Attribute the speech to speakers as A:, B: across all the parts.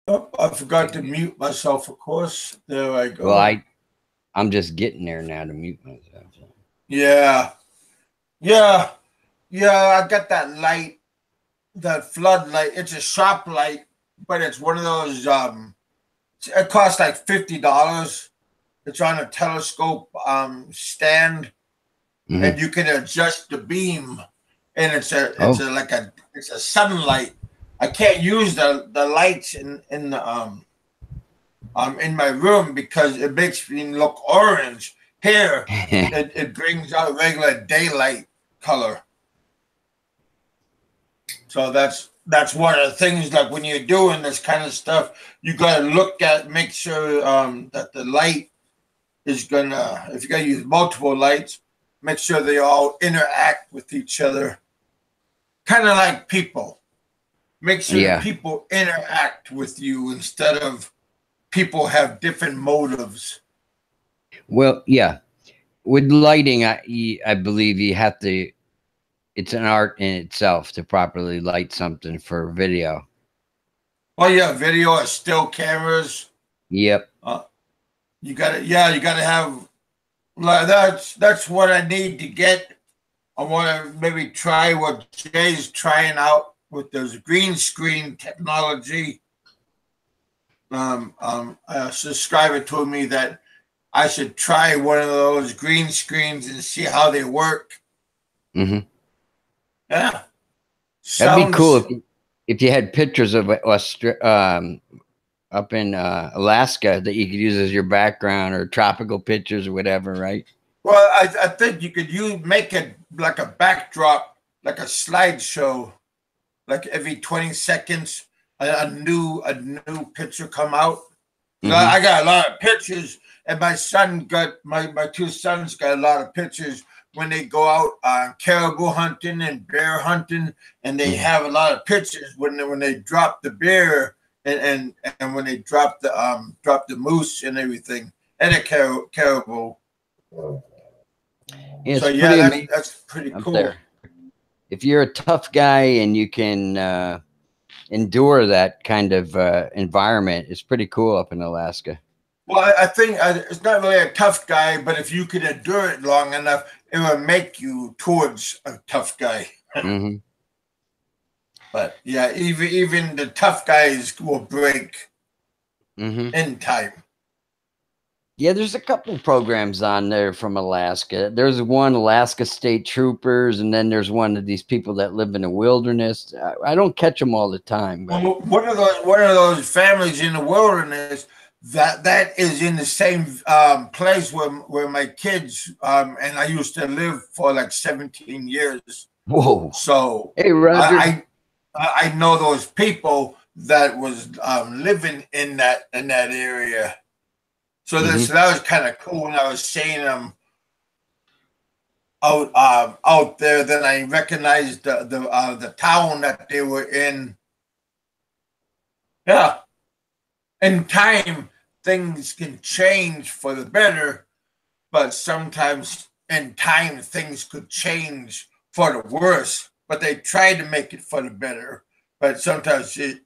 A: Oh, I forgot to mute myself, of course. There I
B: Well,
A: go.
B: I'm just getting there now to mute myself. So.
A: Yeah. Yeah. Yeah, I got that light, that floodlight. It's a shop light, but it's one of those it costs like $50. It's on a telescope stand,
B: Hmm.
A: and you can adjust the beam, and it's
B: Oh,
A: a like a it's a sunlight. I can't use the lights in my room because it makes me look orange. Here, it brings out regular daylight color. So that's one of the things. Like when you're doing this kind of stuff, you got to look at, make sure that the light is gonna. If you got to use multiple lights, make sure they all interact with each other. Kind of like people. Make sure the
B: yeah.
A: people interact with you instead of people have different motives.
B: Well, yeah. With lighting, I believe you have to. It's an art in itself to properly light something for video.
A: Oh yeah, video or still cameras.
B: Yep.
A: Uh, you got to Yeah, you got to have. Like, that's what I need to get. I want to maybe try what Jay's trying out with those green screen technology. A subscriber told me that I should try one of those green screens and see how they work.
B: Hmm.
A: Yeah,
B: That'd be cool
A: sounds.
B: if you had pictures of up in Alaska that you could use as your background or tropical pictures or whatever, right?
A: Well, I think you could make it like a backdrop, like a slideshow, like every 20 seconds, a new picture come out.
B: Hmm.
A: I got a lot of pictures, and my two sons got a lot of pictures when they go out caribou hunting and bear hunting, and they
B: Hmm.
A: have a lot of pictures when they drop the bear and when they drop the moose and everything and the caribou.
B: Yeah,
A: So
B: it's
A: yeah,
B: pretty amazing
A: that's pretty
B: up there.
A: cool.
B: If you're a tough guy and you can endure that kind of environment, it's pretty cool up in Alaska.
A: Well, I think it's not really a tough guy, but if you could endure it long enough, it will make you towards a tough guy.
B: Hmm.
A: But yeah, even the tough guys will break
B: Hmm.
A: in time.
B: Yeah, there's a couple programs on there from Alaska. There's one Alaska State Troopers, and then there's one of these people that live in the wilderness. I don't catch them all the time, but
A: Well, one of those families in the wilderness that is in the same place where my kids and I used to live for like 17 years.
B: whoa.
A: So
B: Hey, Roger.
A: I know those people that was living in that area.
B: Hmm.
A: So that was kind of cool when I was seeing them out there. Then I recognized the town that they were in. Yeah, in time things can change for the better, but sometimes in time things could change for the worse. But they try to make it for the better, but sometimes it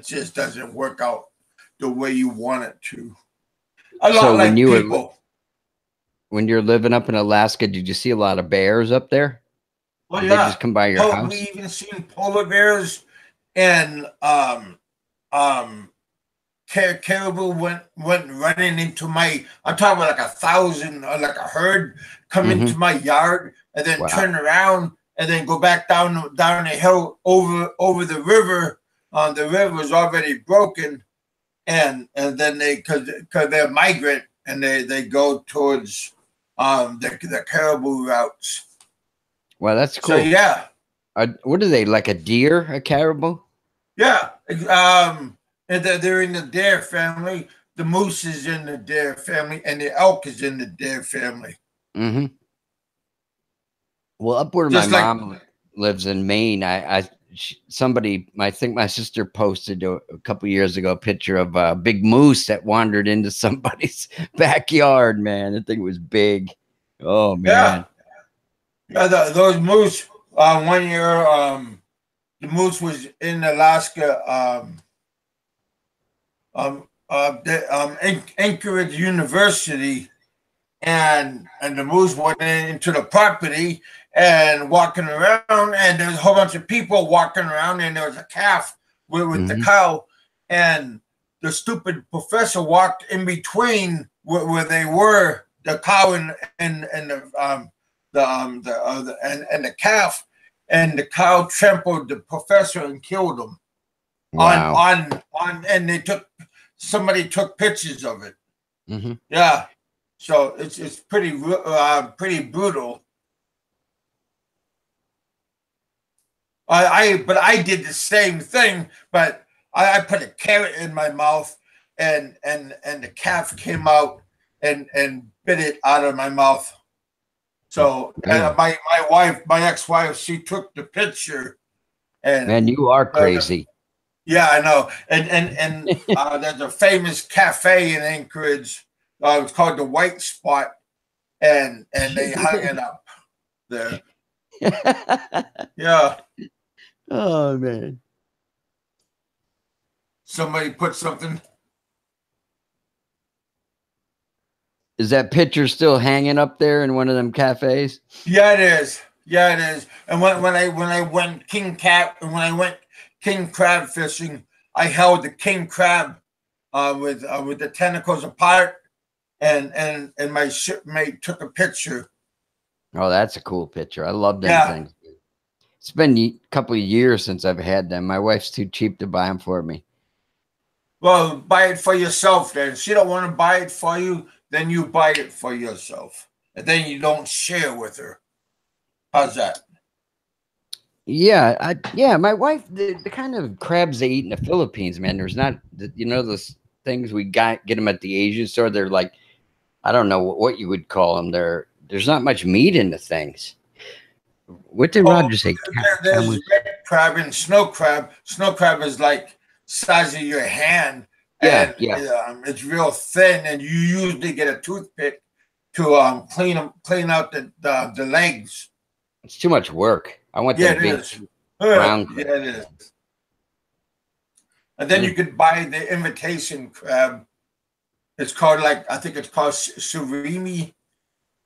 A: just doesn't work out the way you want it to. A
B: So
A: lot like people.
B: when you're living up in Alaska, did you see a lot of bears up there?
A: Well,
B: Did they
A: yeah,
B: just come by your house?
A: we even seen polar bears and um caribou went running into my. I'm talking about like 1,000, like a herd, come
B: Hmm.
A: into my yard and then
B: Wow.
A: turn around and then go back down the hill over the river. The river was already broken, and then because they're migrant and they go towards the caribou routes.
B: Well, that's
A: So
B: cool.
A: yeah,
B: What are they, like a deer, a caribou?
A: yeah. And they're in the deer family. The moose is in the deer family, and the elk is in the deer family.
B: Hmm. Well, up where my
A: Just like,
B: mom lives in Maine, somebody, I think my sister posted a couple years ago a picture of a big moose that wandered into somebody's backyard. Man, that thing was big. Oh
A: yeah,
B: man.
A: yeah. Those moose. One year, the moose was in Alaska. Anchorage University, and the moose went into the property and walking around, and there was a whole bunch of people walking around, and there was a calf with the cow, and the stupid professor walked in between where they were, the cow and the calf, and the cow trampled the professor and killed him.
B: Wow.
A: And somebody took pictures of it.
B: Mm-hmm.
A: Yeah, so it's pretty brutal. But I did the same thing, but I put a carrot in my mouth, and the calf came out and bit it out of my mouth. So my ex-wife, she took the picture, and
B: man, you are crazy.
A: Yeah, I know. And there's a famous cafe in Anchorage. It's called the White Spot, and they hung it up there. Yeah.
B: Oh man.
A: Somebody put something.
B: Is that picture still hanging up there in one of them cafes?
A: Yeah, it is. Yeah, it is. And when I went king crab fishing, I held the king crab with the tentacles apart, and my shipmate took a picture.
B: Oh, that's a cool picture. I love them things. It's been a couple of years since I've had them. My wife's too cheap to buy them for me.
A: Well, buy it for yourself then. If she don't want to buy it for you, then you buy it for yourself. And then you don't share with her. How's that?
B: Yeah, my wife, the kind of crabs they eat in the Philippines, man, there's not, those things we get them at the Asian store. They're like, I don't know what you would call them. There's not much meat in the things. What did Roger say?
A: There's red crab and snow crab. Snow crab is like size of your hand.
B: Yeah,
A: and it's real thin, and you usually get a toothpick to clean out the legs.
B: It's too much work. I want that big brown crab.
A: Yeah, it is. And then you could buy the imitation crab. It's called I think it's called surimi.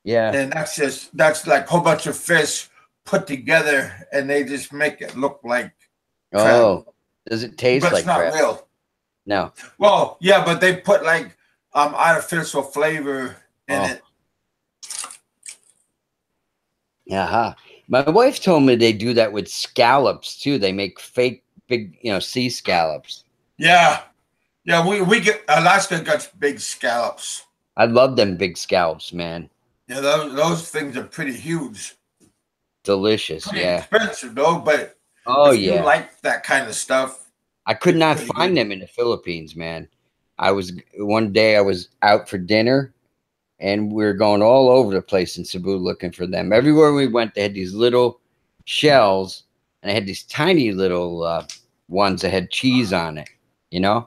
B: Yeah.
A: And that's like a whole bunch of fish put together, and they just make it look like crab.
B: Oh, does it taste like crab?
A: It's not real.
B: No.
A: Well, yeah, but they put like artificial flavor in it.
B: Uh-huh. My wife told me they do that with scallops too. They make fake big, sea scallops.
A: Yeah. Yeah, we get Alaska got big scallops.
B: I love them big scallops, man.
A: Yeah, those things are pretty huge.
B: Delicious,
A: pretty expensive though, but
B: if
A: you like that kind of stuff.
B: I could not find them in the Philippines, man. One day I was out for dinner, and we were going all over the place in Cebu looking for them. Everywhere we went, they had these little shells, and they had these tiny little ones that had cheese on it.
A: Huh.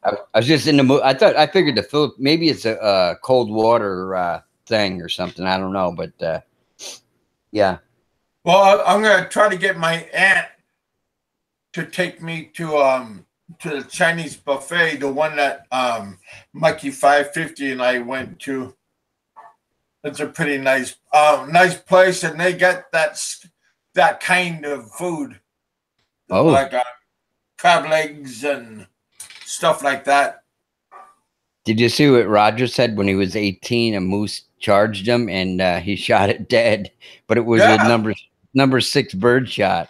B: I was just in the mood. I figured maybe it's a cold water thing or something. I don't know, but yeah.
A: Well, I'm gonna try to get my aunt to take me to the Chinese buffet, the one that Mikey 550 and I went to. It's a pretty nice place, and they get that kind of food.
B: Oh,
A: like crab legs and stuff like that.
B: Did you see what Roger said when he was 18? A moose charged him, and he shot it dead, but it was a number 6 bird shot.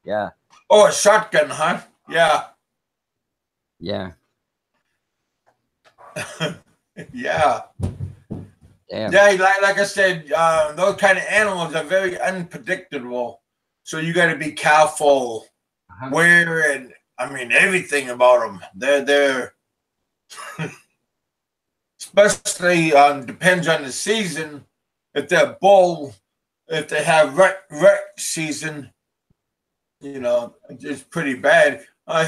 B: Yeah.
A: Oh, a shotgun, huh? Yeah.
B: Yeah.
A: Yeah.
B: Damn.
A: Yeah, like I said, those kind of animals are very unpredictable. So you got to be careful where and everything about them. They're especially depends on the season. If they're bull, if they have rut season, it's pretty bad. I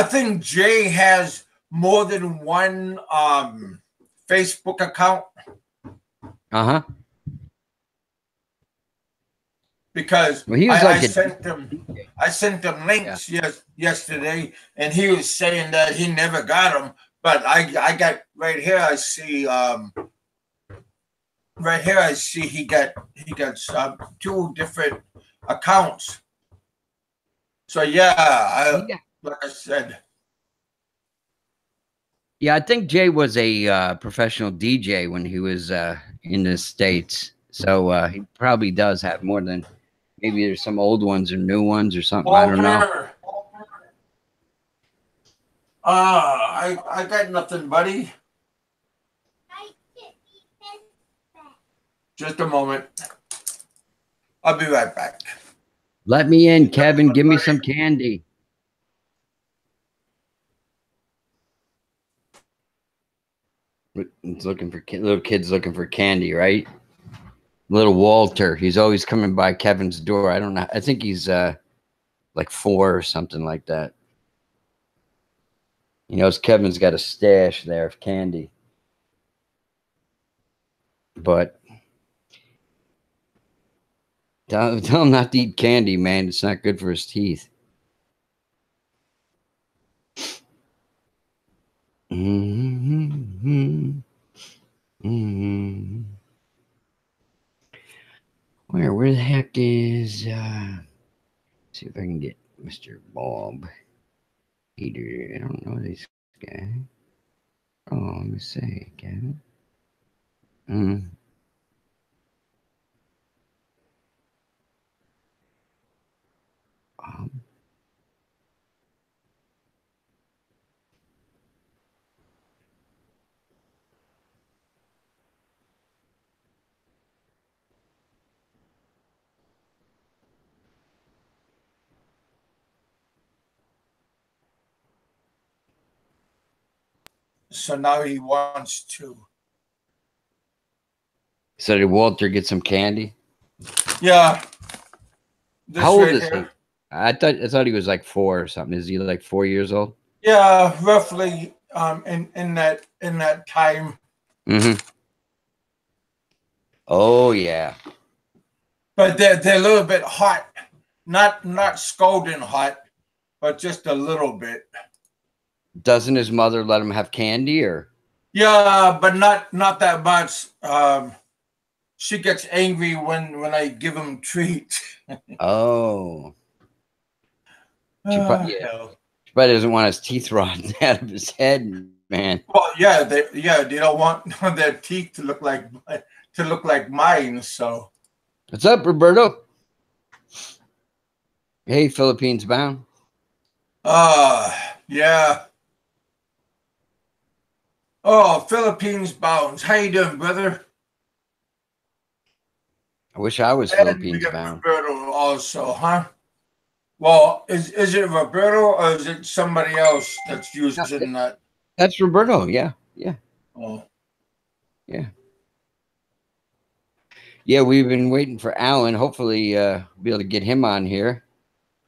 A: think Jay has more than one Facebook account.
B: Uh-huh.
A: because
B: Well, he was
A: I
B: like a
A: sent him
B: yeah.
A: links yesterday, and he was saying that he never got them. But I got right here. I see right here. I see he got two different accounts. So yeah,
B: Yeah.
A: like I said,
B: Yeah, I think Jay was a professional DJ when he was in the States. So he probably does have more than maybe there's some old ones or new ones or something. I don't know.
A: Walter. I got nothing, buddy. Just a moment. I'll be right back.
B: Let me in, Kevin. Give me some candy. It's looking for little kids looking for candy, right? Little Walter. He's always coming by Kevin's door. I don't know. I think he's like 4 or something like that. He knows Kevin's got a stash there of candy. But tell him not to eat candy, man. It's not good for his teeth. Mm-hmm. Mm-hmm. Where the heck is see if I can get Mr. Bob Peter. I don't know this guy. Oh, let me see, Kevin. Bob.
A: So now he wants to.
B: So did Walter get some candy?
A: Yeah. This
B: How old
A: right
B: is
A: here.
B: he? I thought he was like 4 or something. Is he like 4 years old?
A: Yeah, roughly in that time.
B: Mm-hmm. Oh yeah.
A: But they're a little bit hot. Not scalding hot, but just a little bit.
B: Doesn't his mother let him have candy or?
A: Yeah, but not that much. She gets angry when I give him treats.
B: Oh. Yeah.
A: Hell.
B: She probably doesn't want his teeth rotting out of his head, man.
A: Well, yeah, they don't want their teeth to look like mine. So
B: What's up, Roberto? Hey, Philippines bound.
A: yeah. Oh, Philippines bounds. How you doing, brother?
B: I wish I was
A: And we
B: Philippines
A: got
B: bound.
A: Roberto also, huh? Well, is it Roberto or is it somebody else that's using that?
B: That's Roberto. Yeah. Yeah.
A: Oh.
B: Yeah. Yeah, we've been waiting for Alan. Hopefully, be able to get him on here.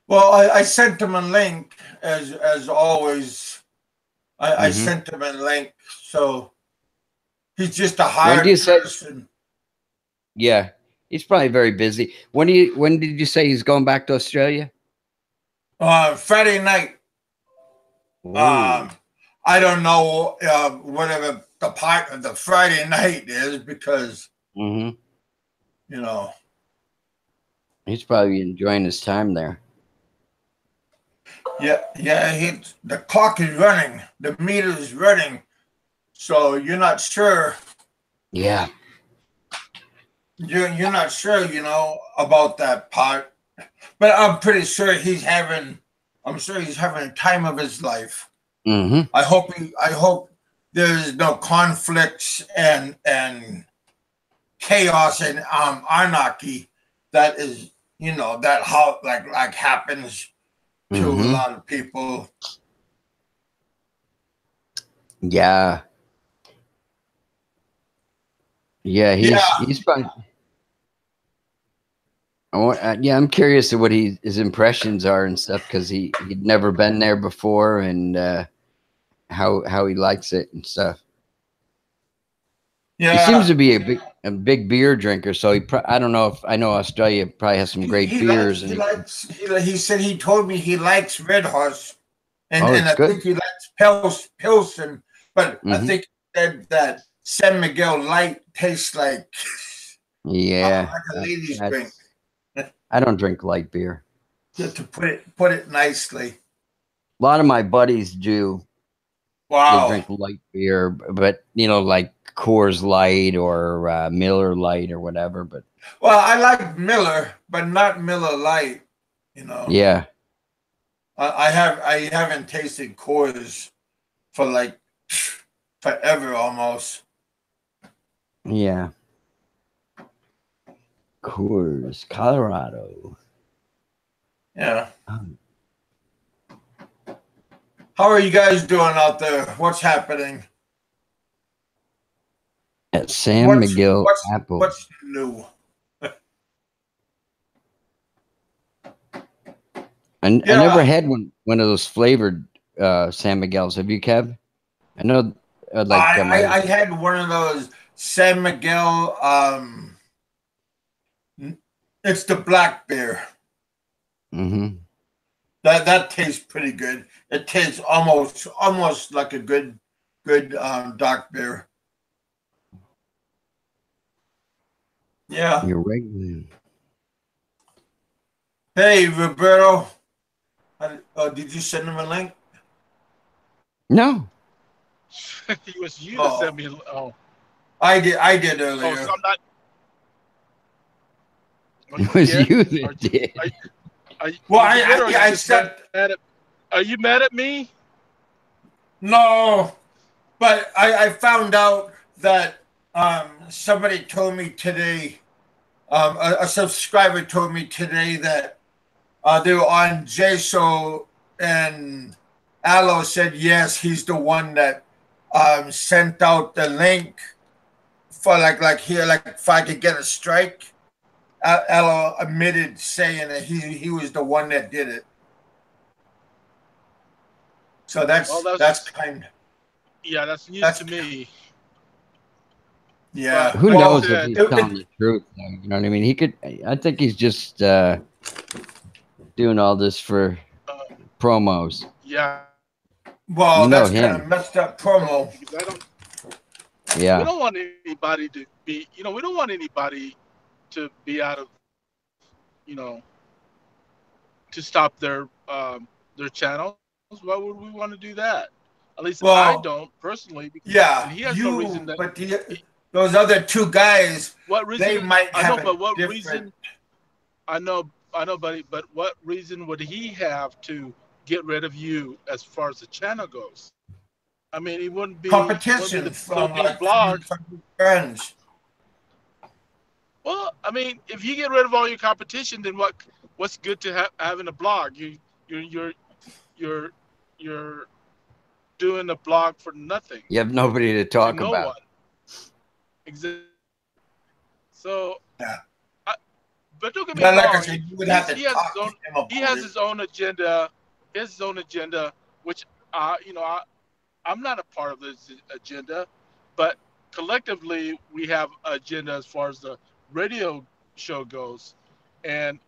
A: Well, I sent him a link as always. I sent him a link, so he's just a
B: When do you
A: hired
B: say?
A: person.
B: Yeah, he's probably very busy. When did you say he's going back to Australia?
A: Friday night.
B: Ooh.
A: I don't know whatever the part of the Friday night is because
B: Mm-hmm.
A: you know.
B: He's probably enjoying his time there.
A: Yeah. The clock is running, the meter is running, so you're not sure.
B: Yeah.
A: You're not sure, about that part, but I'm pretty sure he's having. I'm sure he's having a time of his life.
B: Mm-hmm.
A: I hope there's no conflicts and chaos and anarchy that is that how like happens to a lot of people.
B: Yeah. Yeah, he's probably. Yeah, I'm curious to what his impressions are and stuff because he'd never been there before and how he likes it and stuff. He seems
A: Yeah,
B: to be a big beer drinker. So I don't know if I know Australia probably has some great
A: he
B: beers,
A: likes
B: and
A: he likes he said he told me he likes Red Horse,
B: oh,
A: and
B: it's
A: I
B: good.
A: think he likes Pilsen, but I
B: Hmm.
A: think he said that San Miguel Light tastes
B: Yeah,
A: like a lady's drink.
B: I don't drink light beer.
A: To put it nicely.
B: A lot of my buddies do. They
A: Wow.
B: drink light beer, but like Coors Light or Miller Light or whatever. But
A: Well, I like Miller, but not Miller Light. You know,
B: yeah,
A: I haven't tasted Coors for like forever almost.
B: yeah, Coors, Colorado.
A: Yeah.
B: Um,
A: How are you guys doing out there? What's happening?
B: At San Miguel Apple.
A: What's new?
B: And I never
A: Yeah,
B: had one of those flavored San Miguel's. Have you, Kev? I know, like
A: I had one of those San Miguel. It's the black beer.
B: hmm
A: That tastes pretty good. It tastes almost like a good dark beer. Yeah.
B: Your regular.
A: Hey, Roberto. Did you send him a link?
B: No,
C: It was you that
A: Oh,
C: sent me. Oh,
A: I did
C: oh, so
A: earlier.
C: I'm not. Oh,
B: it
C: you
B: was
C: did?
B: you
C: Are
B: that
C: you?
B: did.
A: Well,
C: You did, or are you
A: I
C: just mad
A: said
C: at? Are you mad at me?
A: no, but I found out that somebody told me today. A subscriber told me today that they were on JSO, and Aloe said yes, he's the one that sent out the link for like here, like if I could get a strike. Aloe admitted saying that he was the one that did it. So
C: Well,
A: that's
C: that's
A: kind
C: yeah, that's news
A: that's
C: to me. But
A: yeah.
B: Who
C: like I
B: knows
A: Well,
B: if
C: said,
B: he's telling the truth? You know what I mean? He could. I think he's just doing all this for
C: uh,
B: promos.
C: yeah,
B: You
A: well,
B: know
A: that's kind of
B: him.
A: messed up promo.
C: because I don't. We
B: Yeah.
C: don't want anybody to be. We don't want anybody to be out of. You know, to stop their channels. Why would we want to do that? At least I don't
A: Well,
C: personally, and he
A: yeah,
C: has no reason
A: you,
C: that.
A: but
C: He,
A: those other two guys,
C: what reason?
A: they might
C: I know,
A: have a
C: but what
A: different
C: reason? I know, buddy. But what reason would he have to get rid of you as far as the channel goes? I mean, he wouldn't be
A: competition
C: the so
A: from
C: many
A: like
C: blogs.
A: from his friends.
C: Well, I mean, if you get rid of all your competition, then what's good to having a blog? You're you're you're you're doing a blog for nothing
B: You have nobody to
C: to
B: talk
C: no
B: about.
C: one. Exactly. So,
A: Yeah,
C: I, but don't get me
A: but like I
C: wrong.
A: said, you would have to
C: He has his
A: talk to
C: own.
A: him
C: He
A: about
C: has
A: it.
C: his own agenda. He has his own agenda, which I'm not a part of this agenda, but collectively we have agenda as far as the radio show goes, and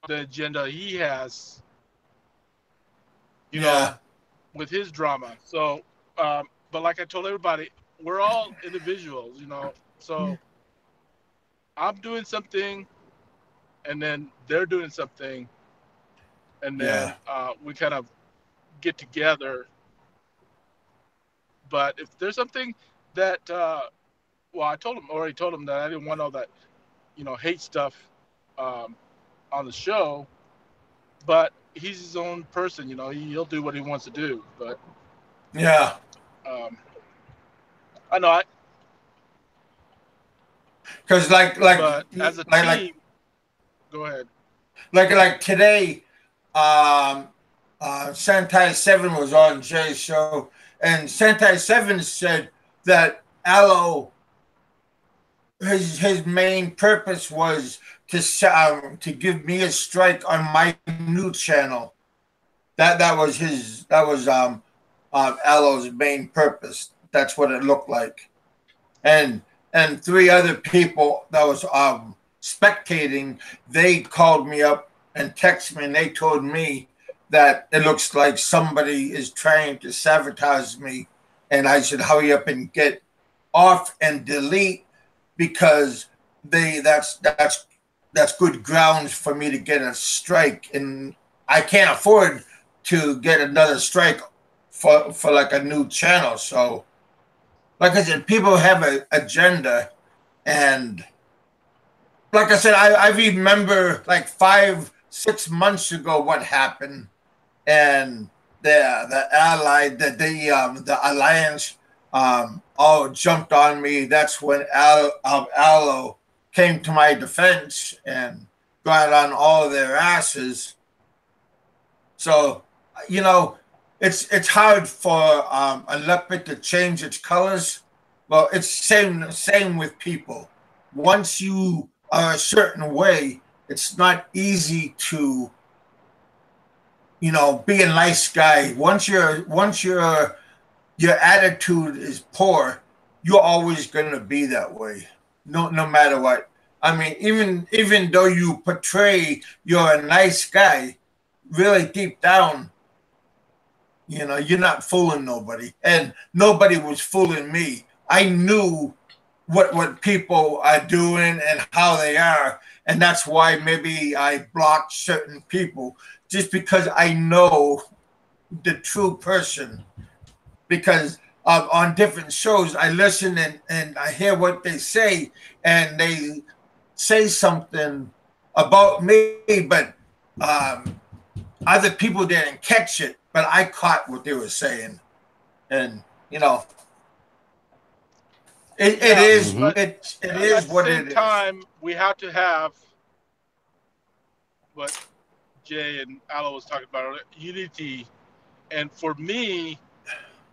C: the agenda he has, you know,
A: Yeah,
C: with his drama. So, but like I told everybody, we're all individuals, you know. So I'm doing something, and then they're doing something, and
A: yeah,
C: then we kind of get together. But if there's something that, well, already told him that I didn't want all that, hate stuff um, on the show. But he's his own person, he'll do what he wants to do. But
A: yeah.
C: um, I know,
A: Because
C: but as a
A: like
C: team, go ahead.
A: like today, um, Sentai Seven was on Jay's show, and Sentai Seven said that Aloe his main purpose was to give me a strike on my new channel. That was his Aloe's main purpose. That's what it looked like. And three other people that was spectating, they called me up and texted me, and they told me that it looks like somebody is trying to sabotage me, and I should hurry up and get off and delete because they that's good grounds for me to get a strike, and I can't afford to get another strike for like a new channel. So like I said, people have an agenda, and like I said, I remember like 5 6 months ago what happened, and the allied the alliance all jumped on me. That's when Aloe came to my defense and got on all their asses. So you know, it's hard for a leopard to change its colors. Well, it's same with people. Once you are a certain way, it's not easy to be a nice guy. Once your attitude is poor, you're always gonna be that way. No matter what. I mean, even though you portray you're a nice guy, really deep down, you're not fooling nobody, and nobody was fooling me. I knew what people are doing and how they are, and that's why maybe I blocked certain people just because I know the true person. Because on different shows, I listen and I hear what they say, and they say something about me, but um, other people didn't catch it, but I caught what they were saying, and you know, it
C: Yeah,
A: is
C: but
A: it
C: at
A: is
C: the
A: what
C: same
A: it is.
C: time, we have to have what Jay and Aloe was talking about earlier, unity. And for me,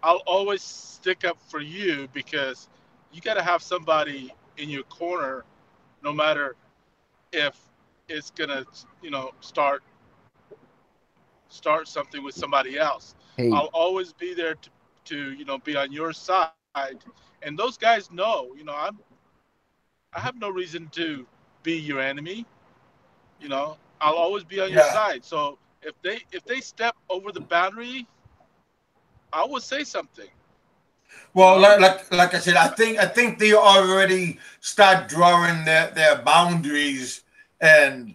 C: I'll always stick up for you because you got to have somebody in your corner, no matter if it's gonna, start something with somebody else.
B: Hey,
C: I'll always be there to be on your side. And those guys know, I have no reason to be your enemy. I'll always be on your
A: Yeah.
C: side. So if they step over the boundary, I would say something. You
A: Well,
C: know,
A: like I said, I think they already start drawing their boundaries, and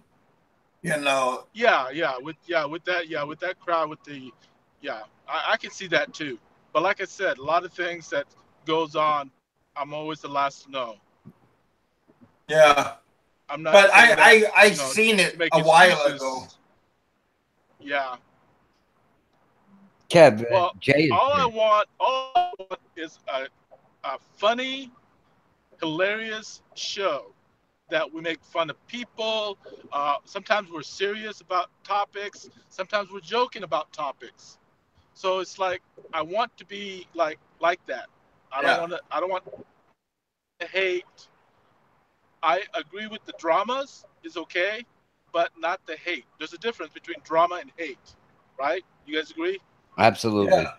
A: you know,
C: with that crowd, yeah, I can see that too. But like I said, a lot of things that goes on, I'm always the last to know.
A: yeah.
C: I'm not
A: But
C: saying that
A: I seen
C: to
A: it
C: make
A: a while ago.
C: excuses. Yeah.
B: Kev,
C: Well,
B: Jay is there.
C: all I want is a funny, hilarious show that we make fun of people. Sometimes we're serious about topics. Sometimes we're joking about topics. So it's like I want to be like that. I don't
A: Yeah.
C: want to. I don't want the hate. I agree with the dramas is okay, but not the hate. There's a difference between drama and hate, right? You guys agree?
B: Absolutely.
A: Yeah.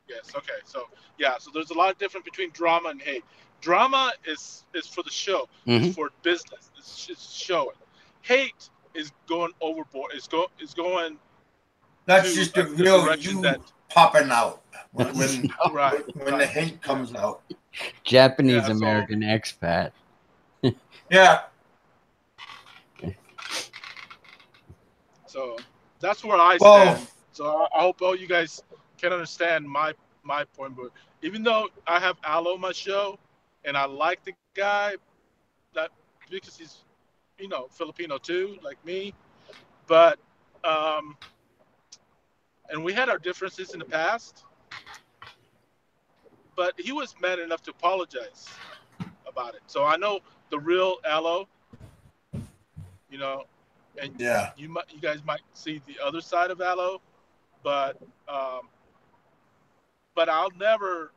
C: Yes. Okay. So yeah. So there's a lot of difference between drama and hate. Drama is for the show. It's
B: Hmm.
C: for business. It's just showing. Hate is going overboard. Is going
A: That's
C: to
A: just the
C: a
A: real
C: direction that
A: you popping out when when
C: right,
A: when the
C: right.
A: hate
C: Yeah.
A: comes out.
B: Japanese
C: Yeah. So
B: American expat.
A: Yeah.
C: so that's where I
A: Well,
C: stand. So I hope all you guys can understand my point. But even though I have Aloe on my show, and I like the guy, that because he's Filipino too, like me. But um, and we had our differences in the past, but he was man enough to apologize about it. So I know the real Aloe, you know, and
A: yeah.
C: you guys might see the other side of Aloe, but um, I'll never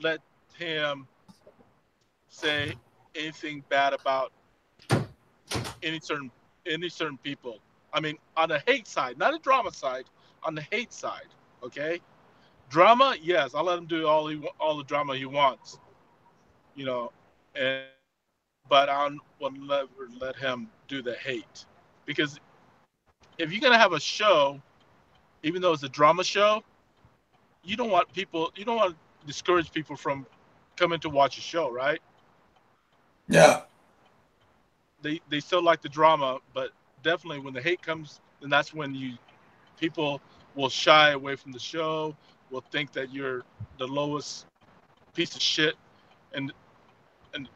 C: let him say anything bad about any certain any certain people. I mean, on the hate side, not a drama side, on the hate side. Okay, drama, yes, I'll let him do all the drama he wants, you know, and but I will never let him do the hate, because if you're gonna have a show, even though it's a drama show, you don't want to discourage people from coming to watch a show, right?
A: Yeah.
C: They still like the drama, but definitely when the hate comes, then that's when you people will shy away from the show, will think that you're the lowest piece of shit in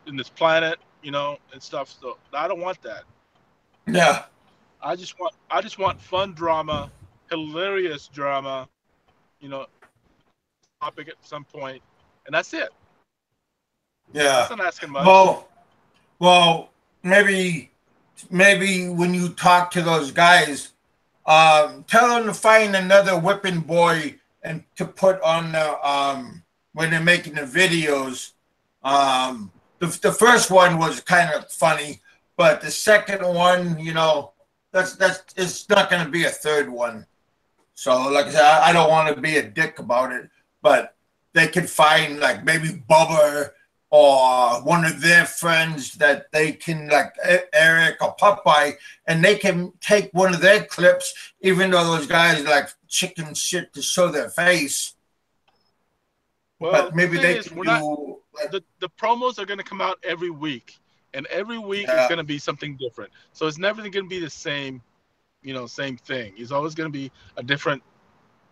C: in this planet, and stuff. So I don't want that.
A: Yeah.
C: I just want fun drama, hilarious drama, topic at some point, and that's it.
A: Yeah.
C: That's not asking much.
A: Well, well, maybe when you talk to those guys, tell them to find another whipping boy and to put on the when they're making the videos. The first one was kind of funny, but the second one, that's it's not going to be a third one. So, like I said, I don't want to be a dick about it, but they could find like maybe Bubba or one of their friends that they can, like Eric or Popeye, and they can take one of their clips, even though those guys like chicken shit to show their face.
C: Well,
A: But
C: the
A: maybe
C: thing
A: they
C: is,
A: can
C: we're not
A: do like,
C: the promos are going to come out every week, and every week is
A: yeah,
C: going to be something different. So it's never going to be the same, same thing. It's always going to be a different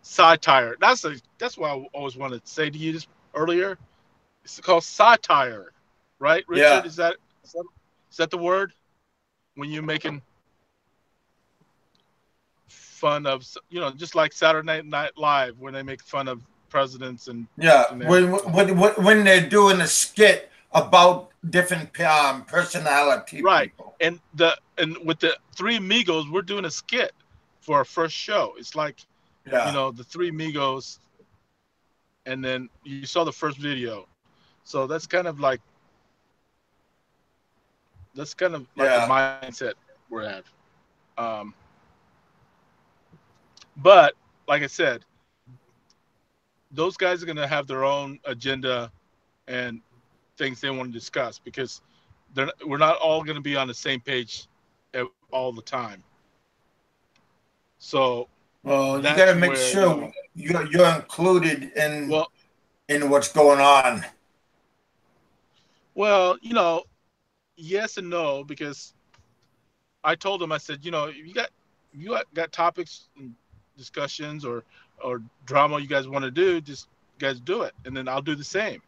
C: satire. That's what I always wanted to say to you just earlier. It's called satire, right,
A: yeah,
C: Richard? Is that the word when you're making fun of, just like Saturday Night Live when they make fun of presidents
A: yeah.
C: and
A: When they're doing a skit about different personality
C: right.
A: people.
C: And with the Three Amigos, we're doing a skit for our first show. It's like,
A: Yeah,
C: the Three Amigos, and then you saw the first video. So that's kind of like the
A: yeah,
C: mindset we're at. Um, but like I said, those guys are gonna have their own agenda and things they want to discuss, because we're not all gonna be on the same page all the time. So
A: well, you got
C: that's
A: to make
C: where,
A: sure you're included
C: well,
A: in what's going on.
C: well, yes and no, because I told them, I said, if you got topics and discussions or drama you guys want to do, just you guys do it, and then I'll do the same.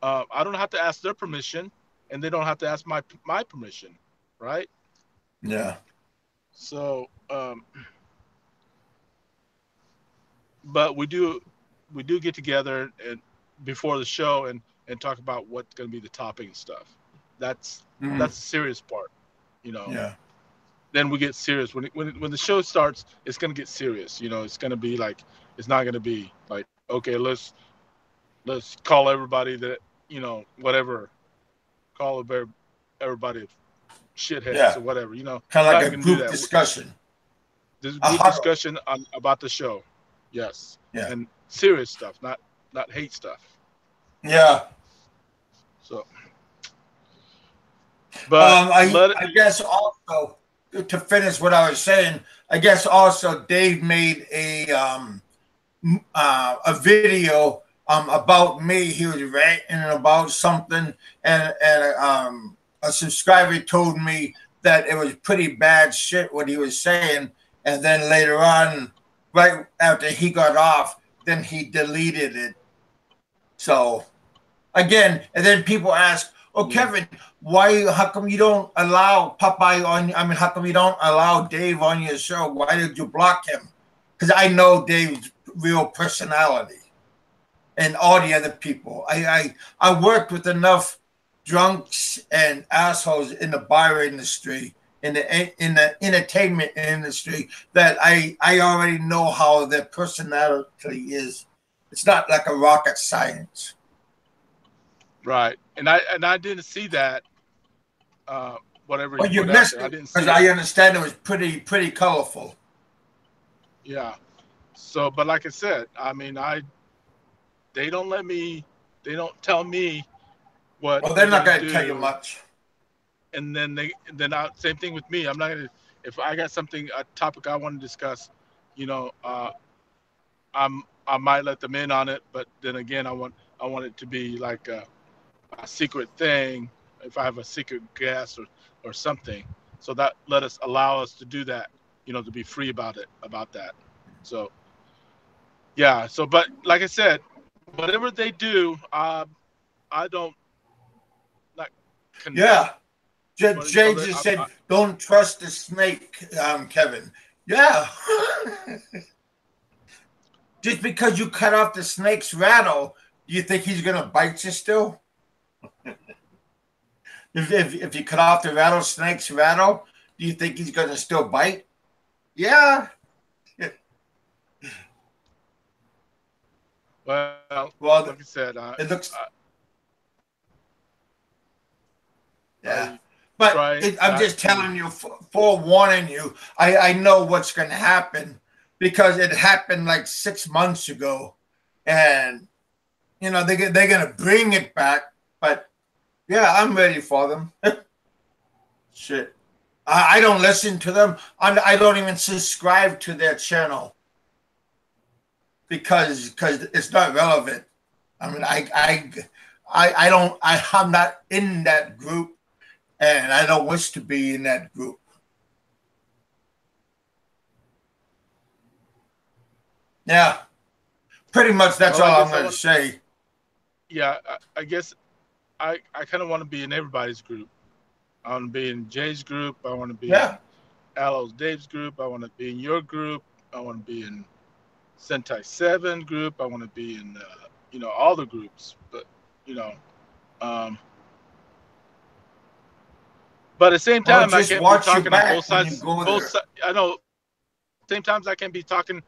C: I don't have to ask their permission, and they don't have to ask my permission, right?
A: Yeah,
C: So, but we do get together and before the show and talk about what's going to be the topic and stuff. That's
A: mhm,
C: that's the serious part, you know.
A: yeah,
C: Then we get serious when the show starts. It's going to get serious, it's going to be like, it's not going to be like, okay, let's call everybody that, whatever, call everybody shitheids
A: yeah.
C: or whatever,
A: Kind
C: we're
A: of
C: not
A: like a
C: going to do
A: group
C: that.
A: discussion,
C: There's
A: a
C: group
A: huddle.
C: discussion about the show. Yes.
A: Yeah,
C: And serious stuff, not hate stuff.
A: yeah.
C: So, but let it.
A: I guess also to finish what I was saying, I guess also Dave made a video about me. He was ranting about something, and a subscriber told me that it was pretty bad shit what he was saying, and then later on, right after he got off, then he deleted it. So again, and then people ask, "Oh,
C: Yeah.
A: Kevin, why? How come you don't allow Popeye on? I mean, how come you don't allow Dave on your show? Why did you block him?" Because I know Dave's real personality and all the other people. I worked with enough drunks and assholes in the bar industry, in the entertainment industry, that I already know how their personality is. It's not like a rocket science.
C: Right. And I didn't see that. Uh, Whatever you
A: Well, you
C: put out
A: missed
C: there, I
A: it
C: didn't
A: because
C: see
A: I
C: it.
A: understand it was pretty colorful.
C: Yeah. So, but like I said, I mean, they don't let me, they don't tell me what
A: Well,
C: they're
A: they're not
C: gonna
A: going to tell you
C: do,
A: much.
C: and then same thing with me. I'm not gonna, if I got something, a topic I want to discuss, you know, I might let them in on it, but then again, I want it to be like a secret thing. If I have a secret guest or something, so that allow us to do that, you know, to be free about that. So yeah. So, but like I said, whatever they do, I don't not condone.
A: Yeah.
C: But
A: Jay just said, don't trust the snake, Kevin. Yeah. Just because you cut off the snake's rattle, do you think he's going to bite you still? If you cut off the rattlesnake's rattle, do you think he's going to still bite? Yeah.
C: well,
A: Well,
C: like I said,
A: it looks, yeah.
C: I
A: But
C: try
A: I'm
C: not
A: just
C: to.
A: telling you, forewarning you, I know what's going to happen because it happened like 6 months ago. And, you know, they're going to bring it back. But yeah, I'm ready for them. Shit. I don't listen to them. I don't even subscribe to their channel because it's not relevant. I mean, I don't. I'm not in that group, and I don't wish to be in that group. Yeah, pretty much. That's
C: Well, I
A: all I'm
C: guess
A: going to say.
C: yeah, I guess I kind of want to be in everybody's group. I want to be in Jay's group. I want to be
A: Yeah.
C: in Alo's Dave's group. I want to be in your group. I want to be in Sentai Seven group. I want to be in you know, all the groups. But you know, um, but at the same
A: Well,
C: time, I
A: just
C: can't be
A: watch your
C: talking on both
A: back when you
C: sides.
A: go there.
C: I know. Same times I can't be talking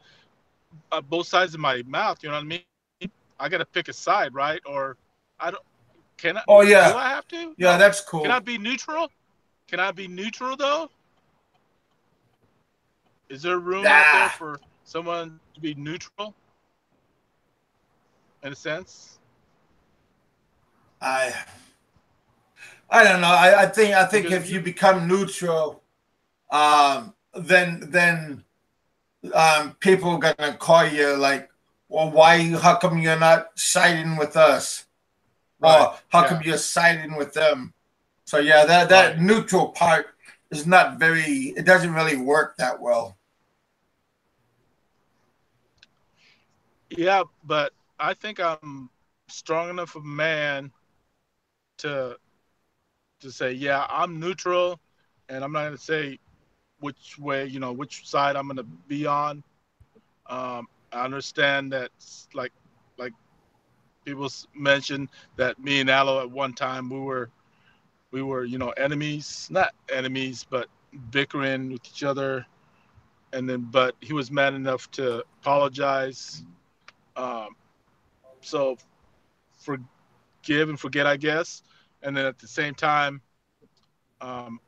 C: both sides of my mouth. You know what I mean? I got to pick a side, right? Or I don't. Can I?
A: Oh
C: Do
A: yeah,
C: I have to?
A: yeah.
C: No.
A: That's
C: Can I
A: cool.
C: be neutral? Can I be neutral though? Is there room out there
A: Ah,
C: for someone to be neutral in a sense?
A: I I don't know. I think
C: Because if
A: if you
C: you,
A: become neutral, then people are gonna call you like, well, why? How come you're not siding with us,
C: right,
A: or how come
C: yeah,
A: you're siding with them? So yeah, that
C: right,
A: neutral part is not very. It doesn't really work that well.
C: yeah, but I think I'm strong enough of a man to say, yeah, I'm neutral, and I'm not going to say which way, you know, which side I'm going to be on. I understand that, like, like people mentioned that me and Aloe at one time we were, you know, enemies, not enemies, but bickering with each other, and then but he was man enough to apologize. Um, so forgive and forget, I guess. And then at the same time, um,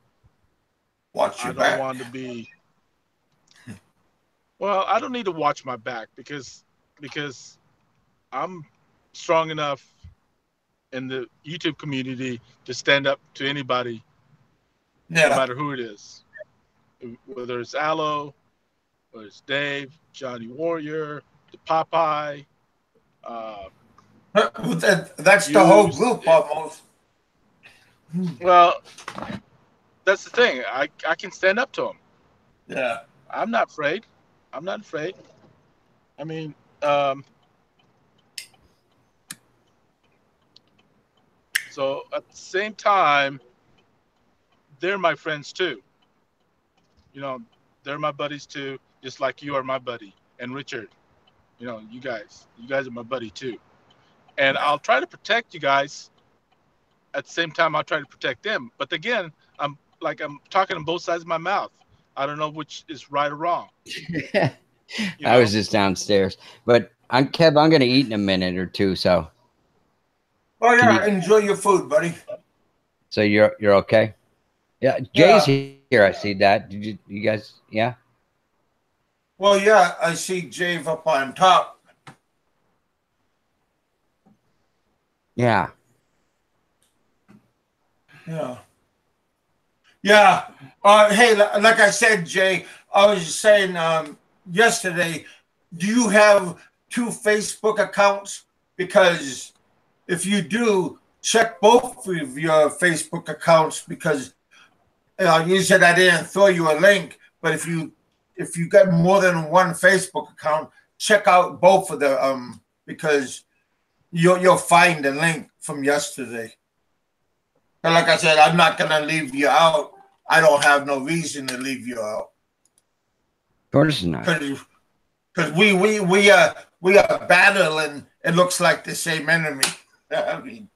A: Watch
C: I
A: your
C: don't
A: back.
C: want to be. Well, I don't need to watch my back because I'm strong enough in the YouTube community to stand up to anybody, no
A: Yeah.
C: matter who it is, whether it's Aloe, whether it's Dave, Johnny Warrior, the Popeye, uh,
A: That's the whole
C: Fuse.
A: group almost.
C: Well, that's the thing. I can stand up to them.
A: Yeah.
C: I'm not afraid. I'm not afraid. I mean, um, so at the same time, they're my friends too. You know, they're my buddies too, just like you are my buddy. And Richard, you know, you guys are my buddy too. And
A: Yeah.
C: I'll try to protect you guys. At the same time, I'll try to protect them. But again, I'm talking on both sides of my mouth. I don't know which is right or wrong. You
B: I was
C: know.
B: just downstairs, but I'm Kev. I'm gonna eat in a minute or two. So
A: Oh
B: can
A: yeah.
B: you?
A: Enjoy your food, buddy.
B: So you're okay? Yeah. Jay's
A: Yeah.
B: here. I see that. Did you guys? Yeah.
A: Well, yeah, I see Jave up on top.
B: Yeah.
A: Yeah. Yeah. Hey, like I said, Jay, I was just saying yesterday, do you have two Facebook accounts? Because if you do, check both of your Facebook accounts because you said I didn't throw you a link, but if you got more than one Facebook account, check out both of the because you'll find the link from yesterday. But like I said, I'm not gonna leave you out. I don't have no reason to leave you out
B: Of course not.
A: because we are battling. It looks like the same enemy. I mean,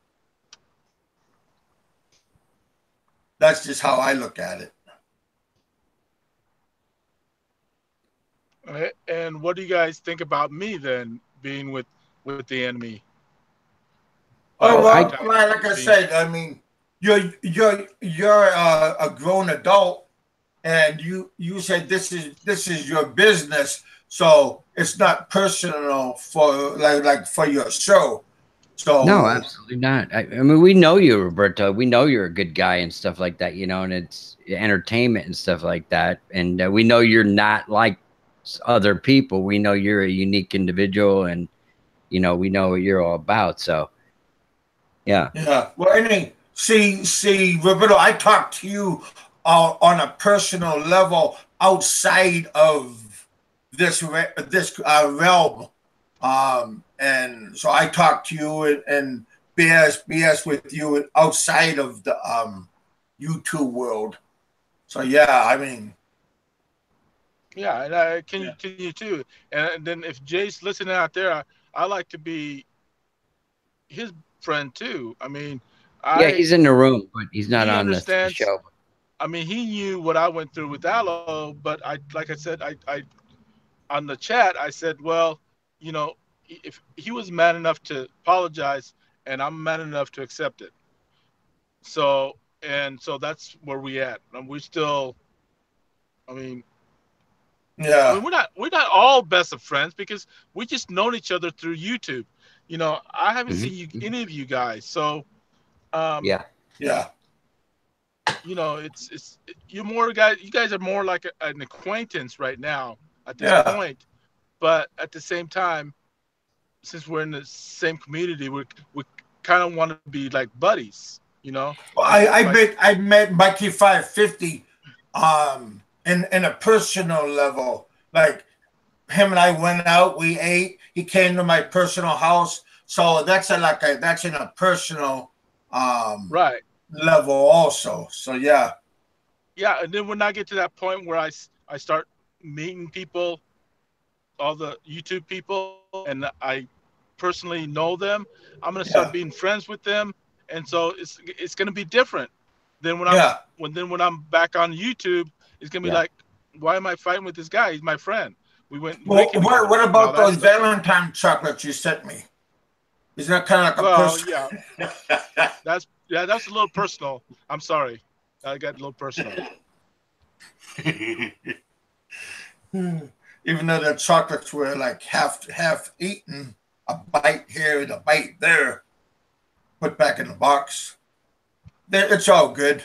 A: that's just how I look at it.
C: Right? And what do you guys think about me then being with the enemy
A: Oh
C: at the same
A: well,
C: time?
A: like I
C: Being
A: said, I mean, you're a grown adult, and you said this is your business, so it's not personal for like for your show.
B: No,
A: So
B: absolutely not. I mean, we know you, Roberto. We know you're a good guy and stuff like that, and it's entertainment and stuff like that. And we know you're not like other people. We know you're a unique individual, and we know what you're all about. So, yeah.
A: yeah, well, see, Roberto, I talked to you on a personal level outside of this realm. And so I talked to you and BS with you outside of the YouTube world. So yeah, I mean,
C: yeah, and I
A: yeah,
C: can you too. And then if Jay's listening out there, I like to be his friend too. I mean,
B: Yeah,
C: I
B: he's in the room, but he's not
C: he
B: on the
C: understands.
B: show.
C: I mean, he knew what I went through with Aloe, but like I said, I on the chat, I said, well, you know, if he was man enough to apologize, and I'm man enough to accept it. So that's where we at. And we still, I mean,
A: yeah,
C: we're not all best of friends because we just known each other through YouTube. I haven't
B: Hmm.
C: seen any of you guys, so um,
B: Yeah.
A: yeah,
C: you're more guys. You guys are more like an acquaintance right now at this
A: yeah.
C: point. But at the same time, since we're in the same community, we kind of want to be like buddies,
A: Well,
C: and like
A: I met Mikey 550 in a personal level. Like him and I went out, we ate. He came to my personal house, so that's in a personal um
C: right,
A: level also. So yeah,
C: yeah. And then when I get to that point where I start meeting people, all the YouTube people, and I personally know them, I'm gonna start
A: yeah,
C: being friends with them, and so it's gonna be different than
A: yeah.
C: when I'm back on YouTube. It's gonna be
B: Yeah.
C: like, why am I fighting with this guy? He's my friend. We went
A: Well,
C: drinking together
A: what
C: and all
A: about
C: that
A: those
C: stuff.
A: Valentine chocolates you sent me? Isn't that kind of like a
C: Well,
A: person?
C: yeah, that's a little personal. I'm sorry, I got a little personal.
A: Even though the chocolates were like half eaten, a bite here and a bite there, put back in the box. It's all good.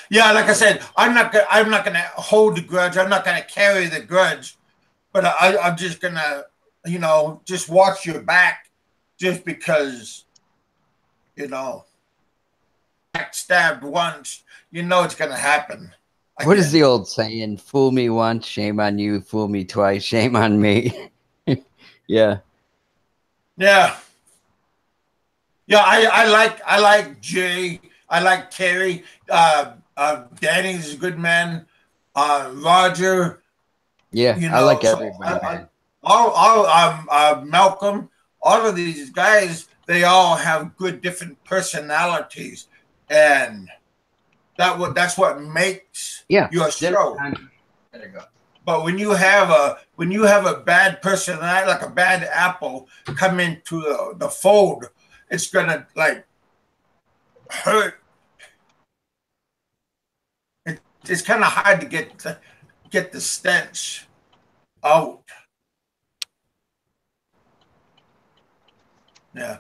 A: Yeah, like I
C: Oh yeah,
A: said, I'm not gonna hold the grudge. I'm not gonna carry the grudge. But I'm just gonna, just watch your back, just because you know, stabbed once, it's gonna happen
B: What is
A: again.
B: the old saying? Fool me once, shame on you. Fool me twice, shame on me. Yeah.
A: Yeah, yeah. I like Jay. I like Terry. Danny's a good man. Roger.
B: Yeah. I like
A: So
B: everybody, man.
A: all Malcolm, all of these guys, they all have good different personalities, and that's what makes
B: Yeah.
A: your
B: Dinner
A: show.
B: time. Gotta go.
A: But when you have a bad personality, like a bad apple, come into the fold, it's gonna like hurt. It's kind of hard to get the stench out. Yeah.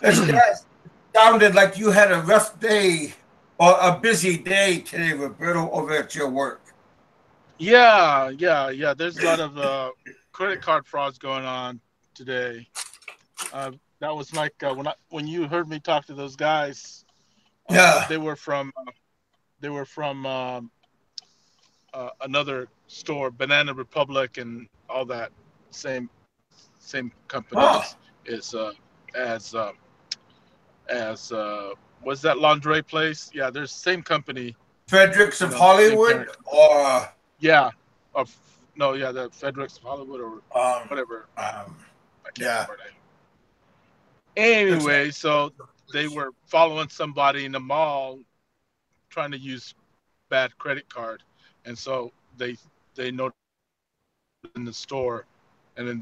A: That sounded like you had a rough day or a busy day today, Roberto, over at your work.
C: Yeah. There's a lot of credit card frauds going on today. That was like when you heard me talk to those guys.
A: Yeah.
C: They were from another store, Banana Republic, and all that. Same company
A: Oh,
C: as as was that lingerie place? Yeah, there's same company.
A: Fredericks of
C: Same
A: Hollywood
C: parent.
A: or
C: Yeah, of no, yeah, the Fredericks of Hollywood or
A: um
C: whatever.
A: um
C: I can't
A: yeah.
C: remember that.
A: It's
C: Anyway, so they were following somebody in the mall trying to use bad credit card, and so they noticed in the store, and then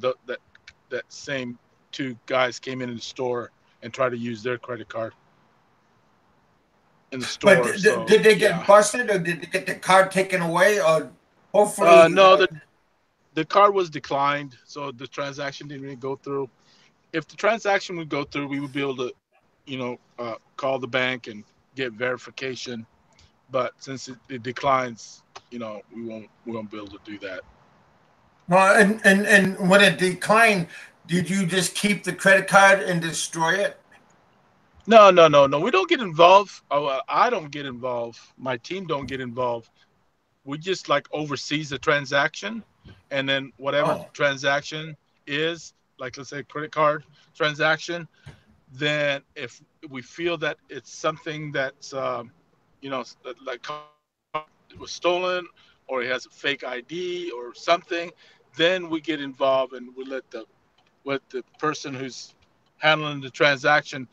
C: that same two guys came in the store and tried to use their credit card in the
A: but
C: store. So
A: did they get
C: yeah,
A: busted or did they get the card taken away or hopefully
C: no, the card was declined, so the transaction didn't really go through. If the transaction would go through, we would be able to, call the bank and get verification. But since it declines, we won't be able to do that.
A: well and when it declined, did you just keep the credit card and destroy it?
C: No. We don't get involved. I don't get involved. My team don't get involved. We just like oversees the transaction, and then whatever the
A: Oh.
C: transaction is, like let's say credit card transaction, then if we feel that it's something that's like it was stolen or he has a fake ID or something, then we get involved and we let the person who's handling the transaction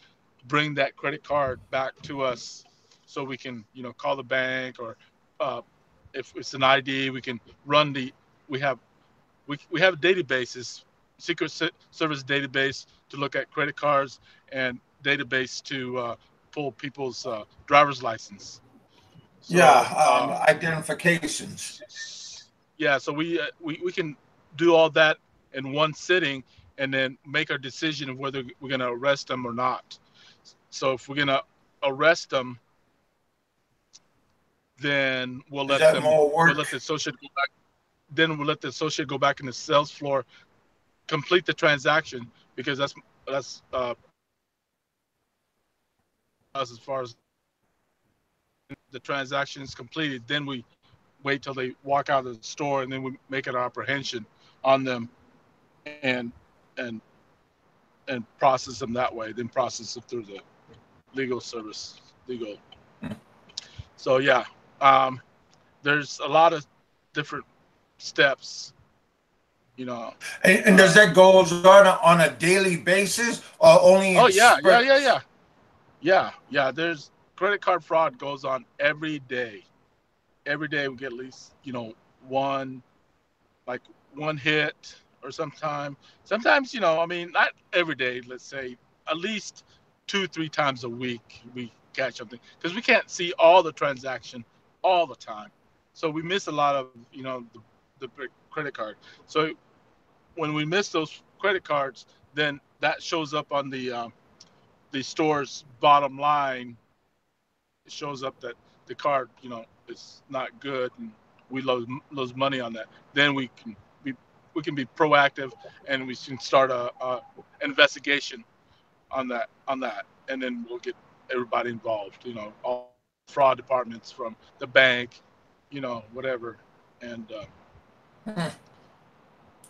C: bring that credit card back to us so we can call the bank or uh, if it's an ID we can run the we have we have databases, service database to look at credit cards and database to pull people's driver's license.
A: Yeah,
C: So
A: identifications.
C: yeah, so we can do all that in one sitting and then make our decision of whether we're going to arrest them or not. So if we're going to arrest them, then
A: Is that more
C: we'll
A: work?
C: let the associate go back. Then we'll let the associate go back in the sales floor, complete the transaction because that's us as far as the transaction is completed. Then we wait till they walk out of the store and then we make an apprehension on them and and and process them that way. Then process it through the legal service, legal. So yeah, um, there's a lot of different steps. You know.
A: And does
C: Uh,
A: that goes on a daily basis or only
C: oh
A: in
C: yeah.
A: spurts?
C: Yeah. There's credit card fraud goes on every day. Every day we get at least one like one hit or sometimes I mean not every day, let's say at least 2 3 times a week we catch something because we can't see all the transaction all the time, so we miss a lot of the credit card. So when we miss those credit cards, then that shows up on the store's bottom line. It shows up that the card is not good and we lose money on that. Then be we can be proactive and we can start a investigation on that, and then we'll get everybody involved. All fraud departments from the bank, whatever, and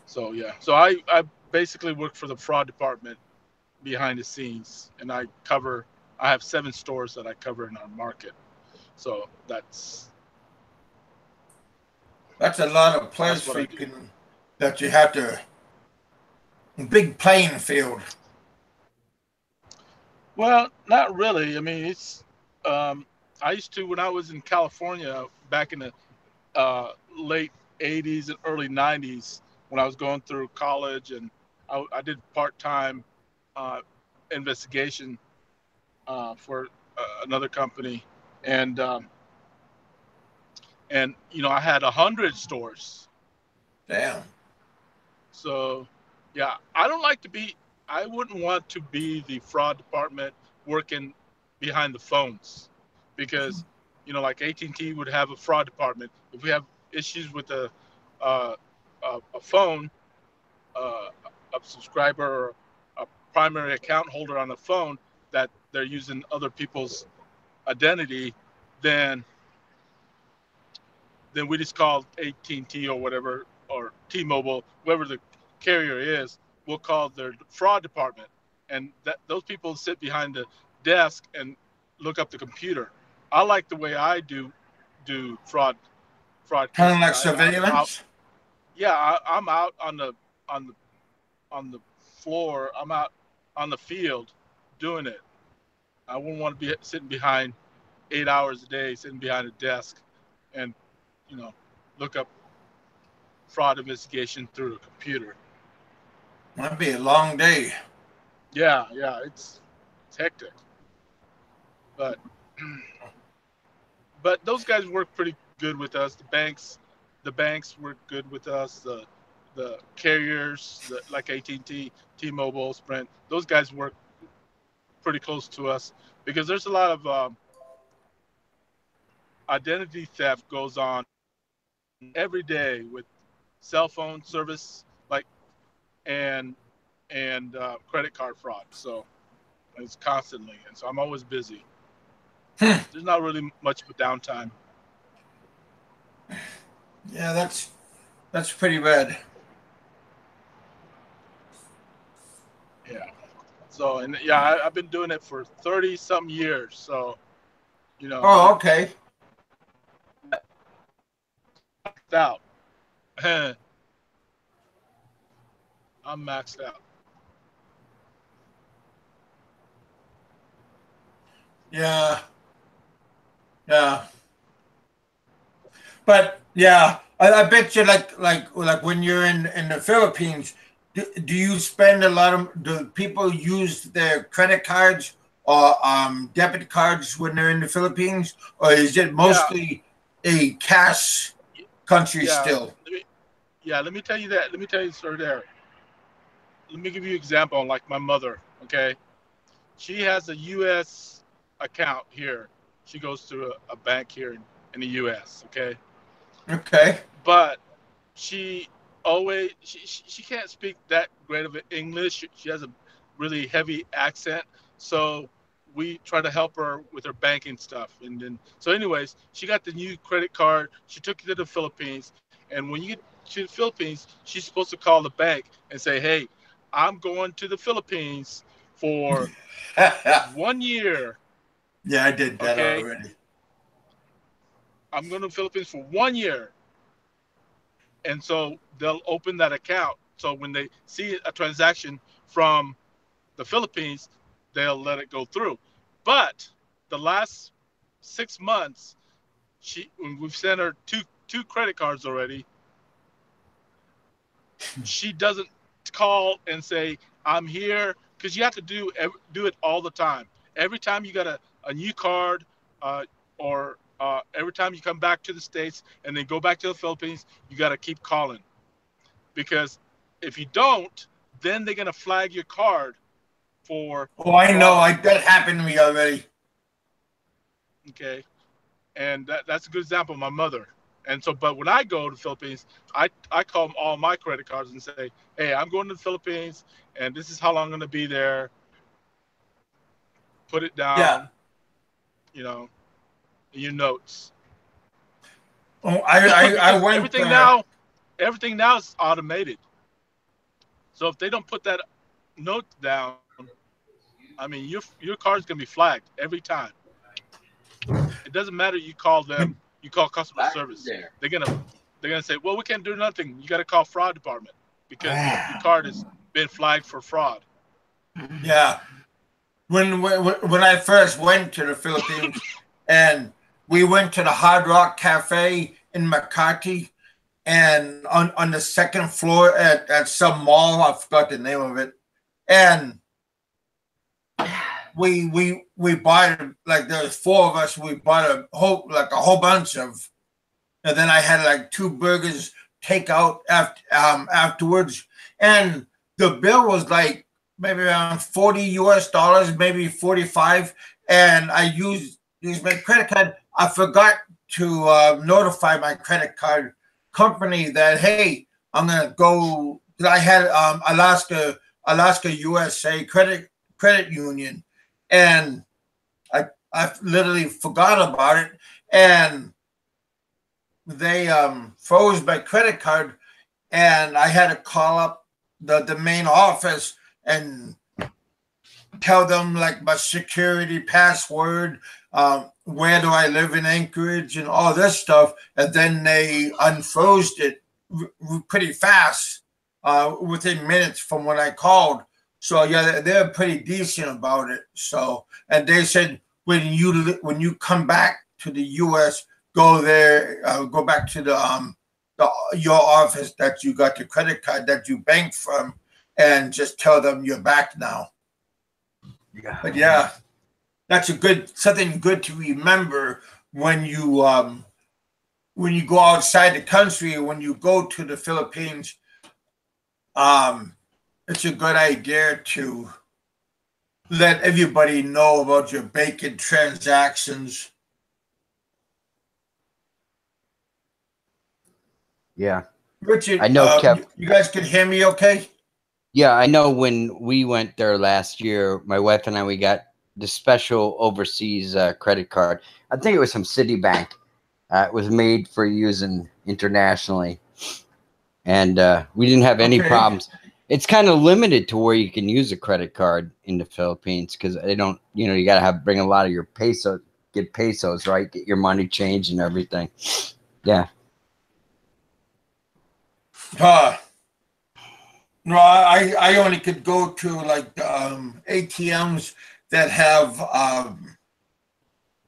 C: so yeah. So I basically work for the fraud department behind the scenes, and I have 7 stores that I cover in our market. So
A: That's a lot of place
C: that's what
A: for
C: I
A: you
C: do.
A: can that you have to big playing field.
C: Well, not really. I mean, um, I used to when I was in California back in the late '80s and early '90s when I was going through college, and I did part-time uh, investigation for another company, and I had 100 stores.
A: Damn.
C: So, yeah, I don't like to be. I wouldn't want to be the fraud department working behind the phones, because, like AT&T would have a fraud department. If we have issues with uh, a phone, uh, a subscriber or a primary account holder on the phone that they're using other people's identity, then we just call AT&T or whatever, or T-Mobile, whoever the carrier is. We'll call their fraud department, and those people sit behind the desk and look up the computer. I like the way I do fraud
A: Kind of
C: cases.
A: like
C: I'm out.
A: surveillance.
C: Yeah, I'm out on the on the floor. I'm out on the field doing it. I wouldn't want to be sitting behind 8 hours a day, sitting behind a desk, and you know look up fraud investigation through a computer.
A: Might be a long day.
C: Yeah, it's hectic, but those guys work pretty good with us. The banks work good with us. The carriers, like AT&T, T-Mobile, Sprint, those guys work pretty close to us, because there's a lot of identity theft goes on every day with cell phone service, like, and credit card fraud. So it's constantly, and so I'm always busy. There's not really much of a downtime.
A: Yeah, that's pretty bad.
C: Yeah. So, and yeah, I've been doing it for 30 some years. So,
A: Oh,
C: I'm
A: okay.
C: maxed out. I'm maxed out.
A: Yeah, yeah. But yeah, I bet you like when you're in the Philippines, do you spend a lot of do people use their credit cards or debit cards when they're in the Philippines, or is it
C: Yeah,
A: mostly a cash country
C: yeah.
A: still?
C: Let me tell you that. Let me tell you, sir. There. Let me give you an example. Like my mother. Okay, she has a U.S. account here. She goes to a bank here in the U.S. Okay,
A: Okay.
C: but she always she can't speak that great of English. She has a really heavy accent, so we try to help her with her banking stuff. And then, so anyways, she got the new credit card. She took it to the Philippines, and when you get to the Philippines, she's supposed to call the bank and say, "Hey, I'm going to the Philippines for
A: Yeah,
C: 1 year.
A: I did that
C: Okay,
A: already.
C: I'm going to the Philippines for 1 year." And so they'll open that account. So when they see a transaction from the Philippines, they'll let it go through. But the last 6 months, we've sent her two credit cards already. She doesn't call and say, "I'm here," because you have to do it all the time. Every time you got a new card, or every time you come back to the States and then go back to the Philippines, you got to keep calling, because if you don't, then they're gonna flag your card for
A: Oh, I know.
C: fraud.
A: That happened to me already.
C: Okay, and that's a good example of my mother. And so, but when I go to the Philippines, I call all my credit cards and say, "Hey, I'm going to the Philippines, and this is how long I'm going to be there. Put it
A: Yeah.
C: down, you know, in your notes."
A: Oh, I
C: Because
A: went.
C: everything now is automated. So if they don't put that note down, I mean, your card's gonna be flagged every time. It doesn't matter. You call them, you call customer service. They're gonna say, "Well, we can't do nothing. You got to call fraud department because your card has been flagged for fraud."
A: Yeah. When I first went to the Philippines, and we went to the Hard Rock Cafe in Makati, and on the second floor at some mall, I forgot the name of it, and we bought like there's four of us. We bought a whole bunch of, and then I had like two burgers takeout afterwards, and the bill was like maybe around $40 US, maybe 45, and I used my credit card. I forgot to notify my credit card company that hey, I'm gonna go. I had Alaska USA credit union, and I literally forgot about it, and they froze my credit card, and I had to call up the main office and tell them like my security password, where do I live in Anchorage, and all this stuff, and then they unfroze it pretty fast, within minutes from when I called. So yeah, they're pretty decent about it. So, and they said when you come back to the U.S., go there, go back to your office that you got the credit card that you banked from, and just tell them you're back now.
B: Yeah.
A: But yeah, that's something good to remember when you go outside the country, when you go to the Philippines. It's a good idea to let everybody know about your banking transactions.
B: Yeah.
A: Richard,
B: I know, Kev.
A: You guys can hear me okay?
B: Yeah, I know when we went there last year, my wife and I, we got the special overseas credit card. I think it was from Citibank. It was made for using internationally. And we didn't have any problems. It's kind of limited to where you can use a credit card in the Philippines because they don't, you got to bring a lot of your get pesos, right? Get your money changed and everything. Yeah.
A: No, I only could go to like ATMs that have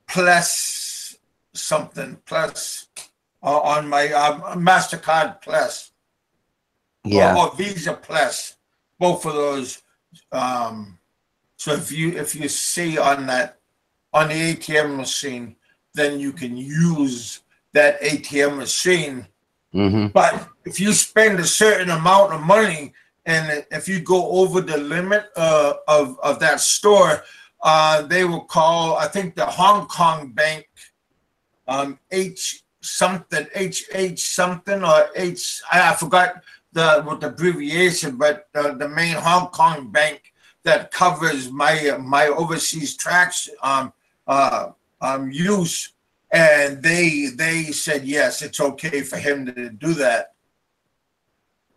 A: plus something plus on my MasterCard plus.
B: Yeah.
A: Or Visa Plus, both of those. So if you see on the ATM machine, then you can use that ATM machine.
B: Mm-hmm.
A: But if you spend a certain amount of money, and if you go over the limit of that store, they will call, I think, the Hong Kong bank, H something or H. I forgot the abbreviation, but the main Hong Kong bank that covers my overseas tax use, and they said yes, it's okay for him to do that.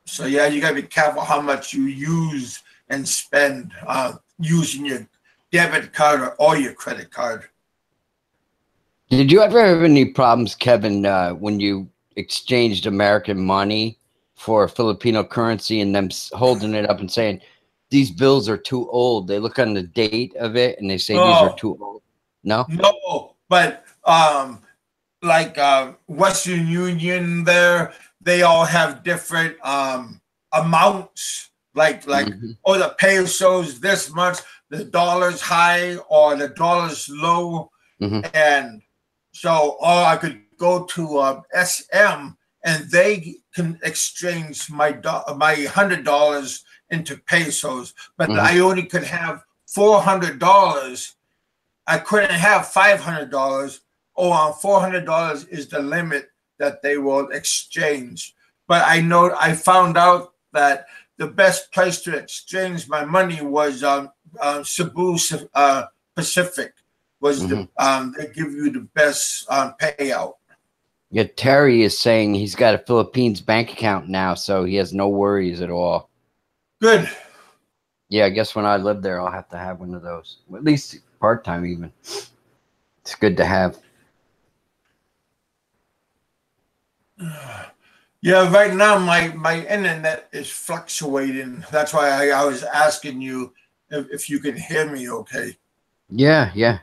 A: So yeah, you gotta be careful how much you use and spend using your debit card or your credit card.
B: Did you ever have any problems, Kevin, when you exchanged American money for Filipino currency and them holding it up and saying, these bills are too old? They look on the date of it and they say these are too old. No?
A: No, but like Western Union there, they all have different amounts. Like oh, the pesos this much, the dollar's high or the dollar's low. And so I could go to SM and they can exchange my $100 into pesos, but I only could have $400. I couldn't have $500. $400 is the limit that they will exchange. But I found out that the best place to exchange my money was Cebu Pacific. Was they give you the best payout.
B: Yeah, Terry is saying he's got a Philippines bank account now, so he has no worries at all.
A: Good.
B: Yeah, I guess when I live there, I'll have to have one of those. At least part-time even. It's good to have.
A: Yeah, right now my internet is fluctuating. That's why I was asking you if you can hear me okay.
B: Yeah, yeah.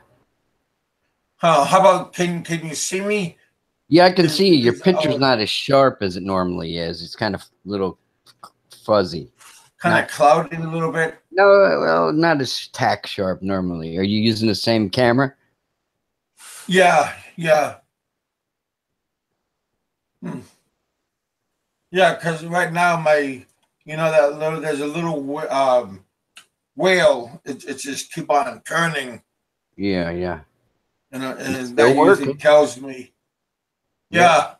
A: How about can you see me?
B: Yeah, I can see your picture's not as sharp as it normally is. It's kind of a little fuzzy.
A: kind of clouded a little bit.
B: No, well, not as tack sharp normally. Are you using the same camera?
A: Yeah, yeah. Yeah, because right now that little, there's a little whale. It just keep on turning.
B: Yeah, yeah.
A: And
B: Still
A: that usually
B: working.
A: tells me.
B: Yep.
A: Yeah.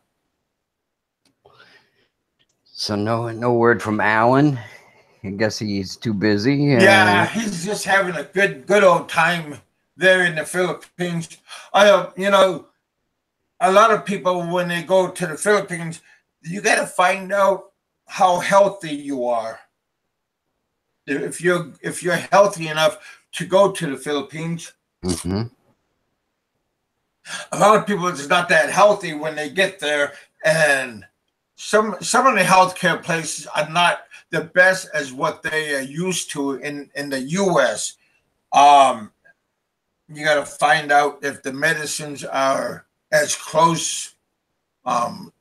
B: So no word from Alan. I guess he's too busy.
A: Yeah, he's just having a good old time there in the Philippines. A lot of people when they go to the Philippines, you got to find out how healthy you are. If you're healthy enough to go to the Philippines,
B: Mm-hmm.
A: a lot of people is not that healthy when they get there, and some of the healthcare places are not the best as what they are used to in the U.S. Um, you got to find out if the medicines are as close.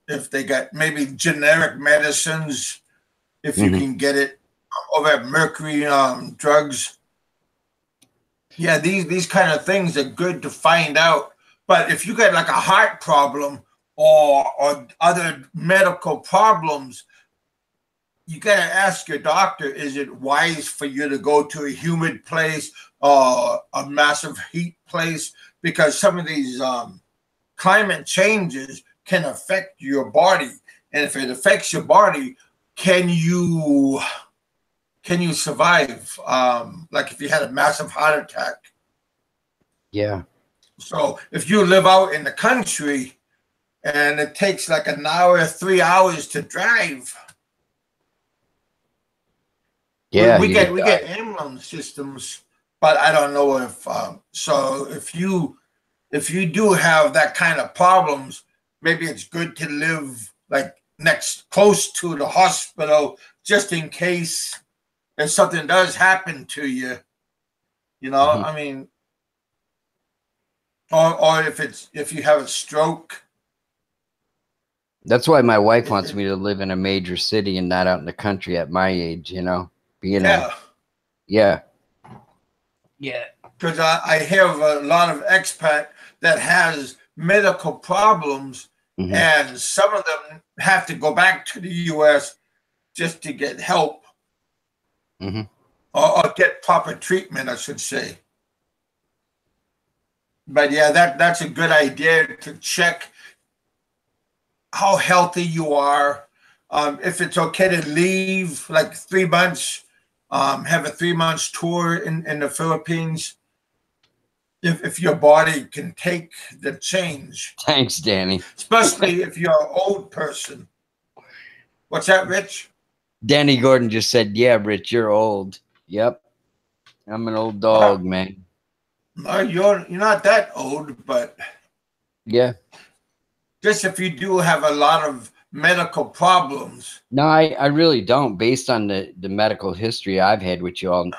A: If they got maybe generic medicines, if you
B: Mm-hmm.
A: can get it over at Mercury drugs. Yeah, these kind of things are good to find out. But if you got like a heart problem or other medical problems, you got to ask your doctor, is it wise for you to go to a humid place or a massive heat place? Because some of these climate changes can affect your body. And if it affects your body, can you survive? Like if you had a massive heart attack.
B: Yeah.
A: So if you live out in the country and it takes like an hour, 3 hours to drive,
B: Yeah.
A: we get ambulance systems, but I don't know if so. If you do have that kind of problems, maybe it's good to live like close to the hospital just in case if something does happen to you.
B: Mm-hmm.
A: I mean, or if you have a stroke.
B: That's why my wife wants me to live in a major city and not out in the country at my age,
A: Yeah.
B: Yeah.
A: Because I have a lot of expat that has medical problems,
B: Mm-hmm.
A: and some of them have to go back to the U.S. just to get help
B: Mm-hmm.
A: or get proper treatment, I should say. But yeah, that's a good idea to check how healthy you are. If it's okay to leave like 3 months, have a 3 months tour in the Philippines. If your body can take the change,
B: Thanks, Danny.
A: especially if you're an old person. What's that, Rich?
B: Danny Gordon just said, "Yeah, Rich, you're old." Yep. I'm an old dog, man.
A: No, you're not that old, but
B: Yeah.
A: just if you do have a lot of medical problems.
B: No, I really don't. Based on the medical history I've had, which you all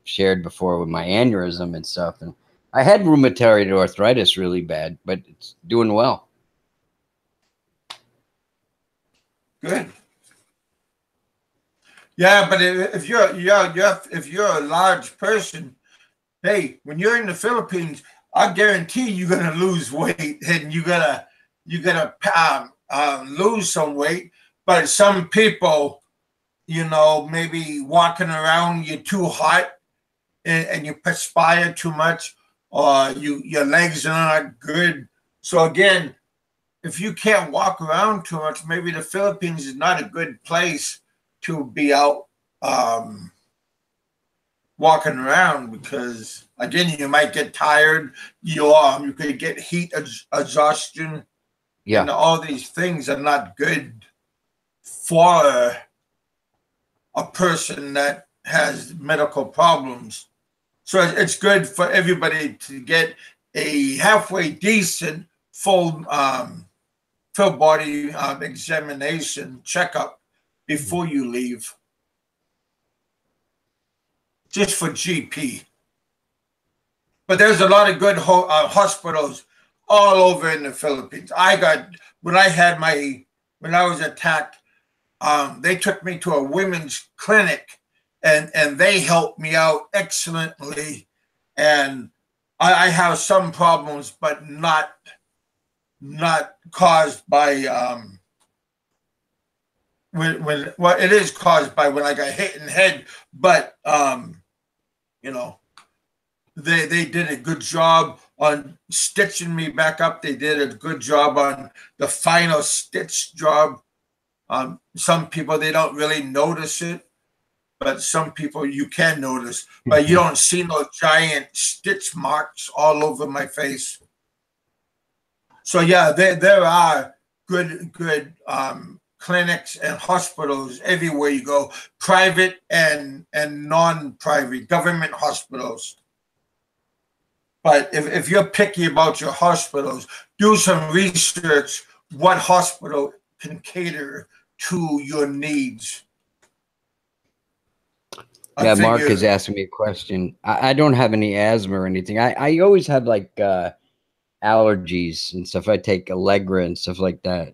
B: shared before with my aneurysm and stuff, and I had rheumatoid arthritis really bad, but it's doing well.
A: Good. Yeah, but if you're a large person, hey, when you're in the Philippines, I guarantee you're gonna lose weight, and you gotta lose some weight. But some people, maybe walking around, you're too hot and you perspire too much, or your legs are not good. So again, if you can't walk around too much, maybe the Philippines is not a good place to be out walking around because again, you might get tired. You could get heat exhaustion,
B: Yeah.
A: and all these things are not good for a person that has medical problems. So it's good for everybody to get a halfway decent full body examination checkup before you leave, just for GP. But there's a lot of good hospitals all over in the Philippines. When I was attacked, they took me to a women's clinic, and they helped me out excellently. And I have some problems, but not caused by when well, it is caused by when I got hit in the head, but you know, they did a good job on stitching me back up. They did a good job on the final stitch job. Some people, they don't really notice it, but some people you can notice. But you don't see no giant stitch marks all over my face. So yeah, there are good clinics and hospitals everywhere you go, private and non-private, government hospitals. But if you're picky about your hospitals, do some research what hospital can cater to your needs.
B: Yeah, Mark is asking me a question. I don't have any asthma or anything. I always have like allergies and stuff. I take Allegra and stuff like that.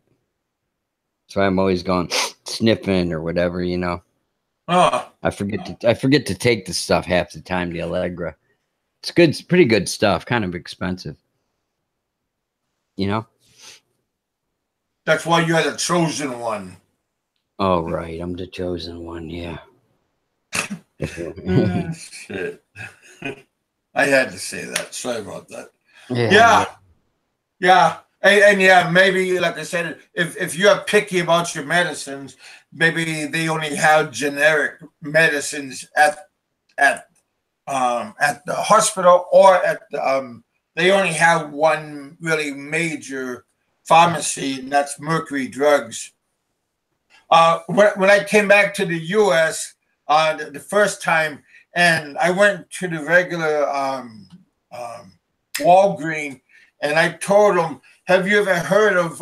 B: So I'm always going sniffing or whatever, you know.
A: Oh.
B: I forget to take the stuff half the time, the Allegra. It's good, it's pretty good stuff, kind of expensive. You know?
A: That's why you're the chosen one.
B: Oh, right. I'm the chosen one, yeah.
A: Shit. I had to say that. Sorry about that. Yeah. And yeah, maybe like I said, if you're picky about your medicines, maybe they only have generic medicines at the hospital, or at they only have one really major pharmacy, and that's Mercury Drugs. When I came back to the U.S. The first time, and I went to the regular Walgreens, and I told them, "Have you ever heard of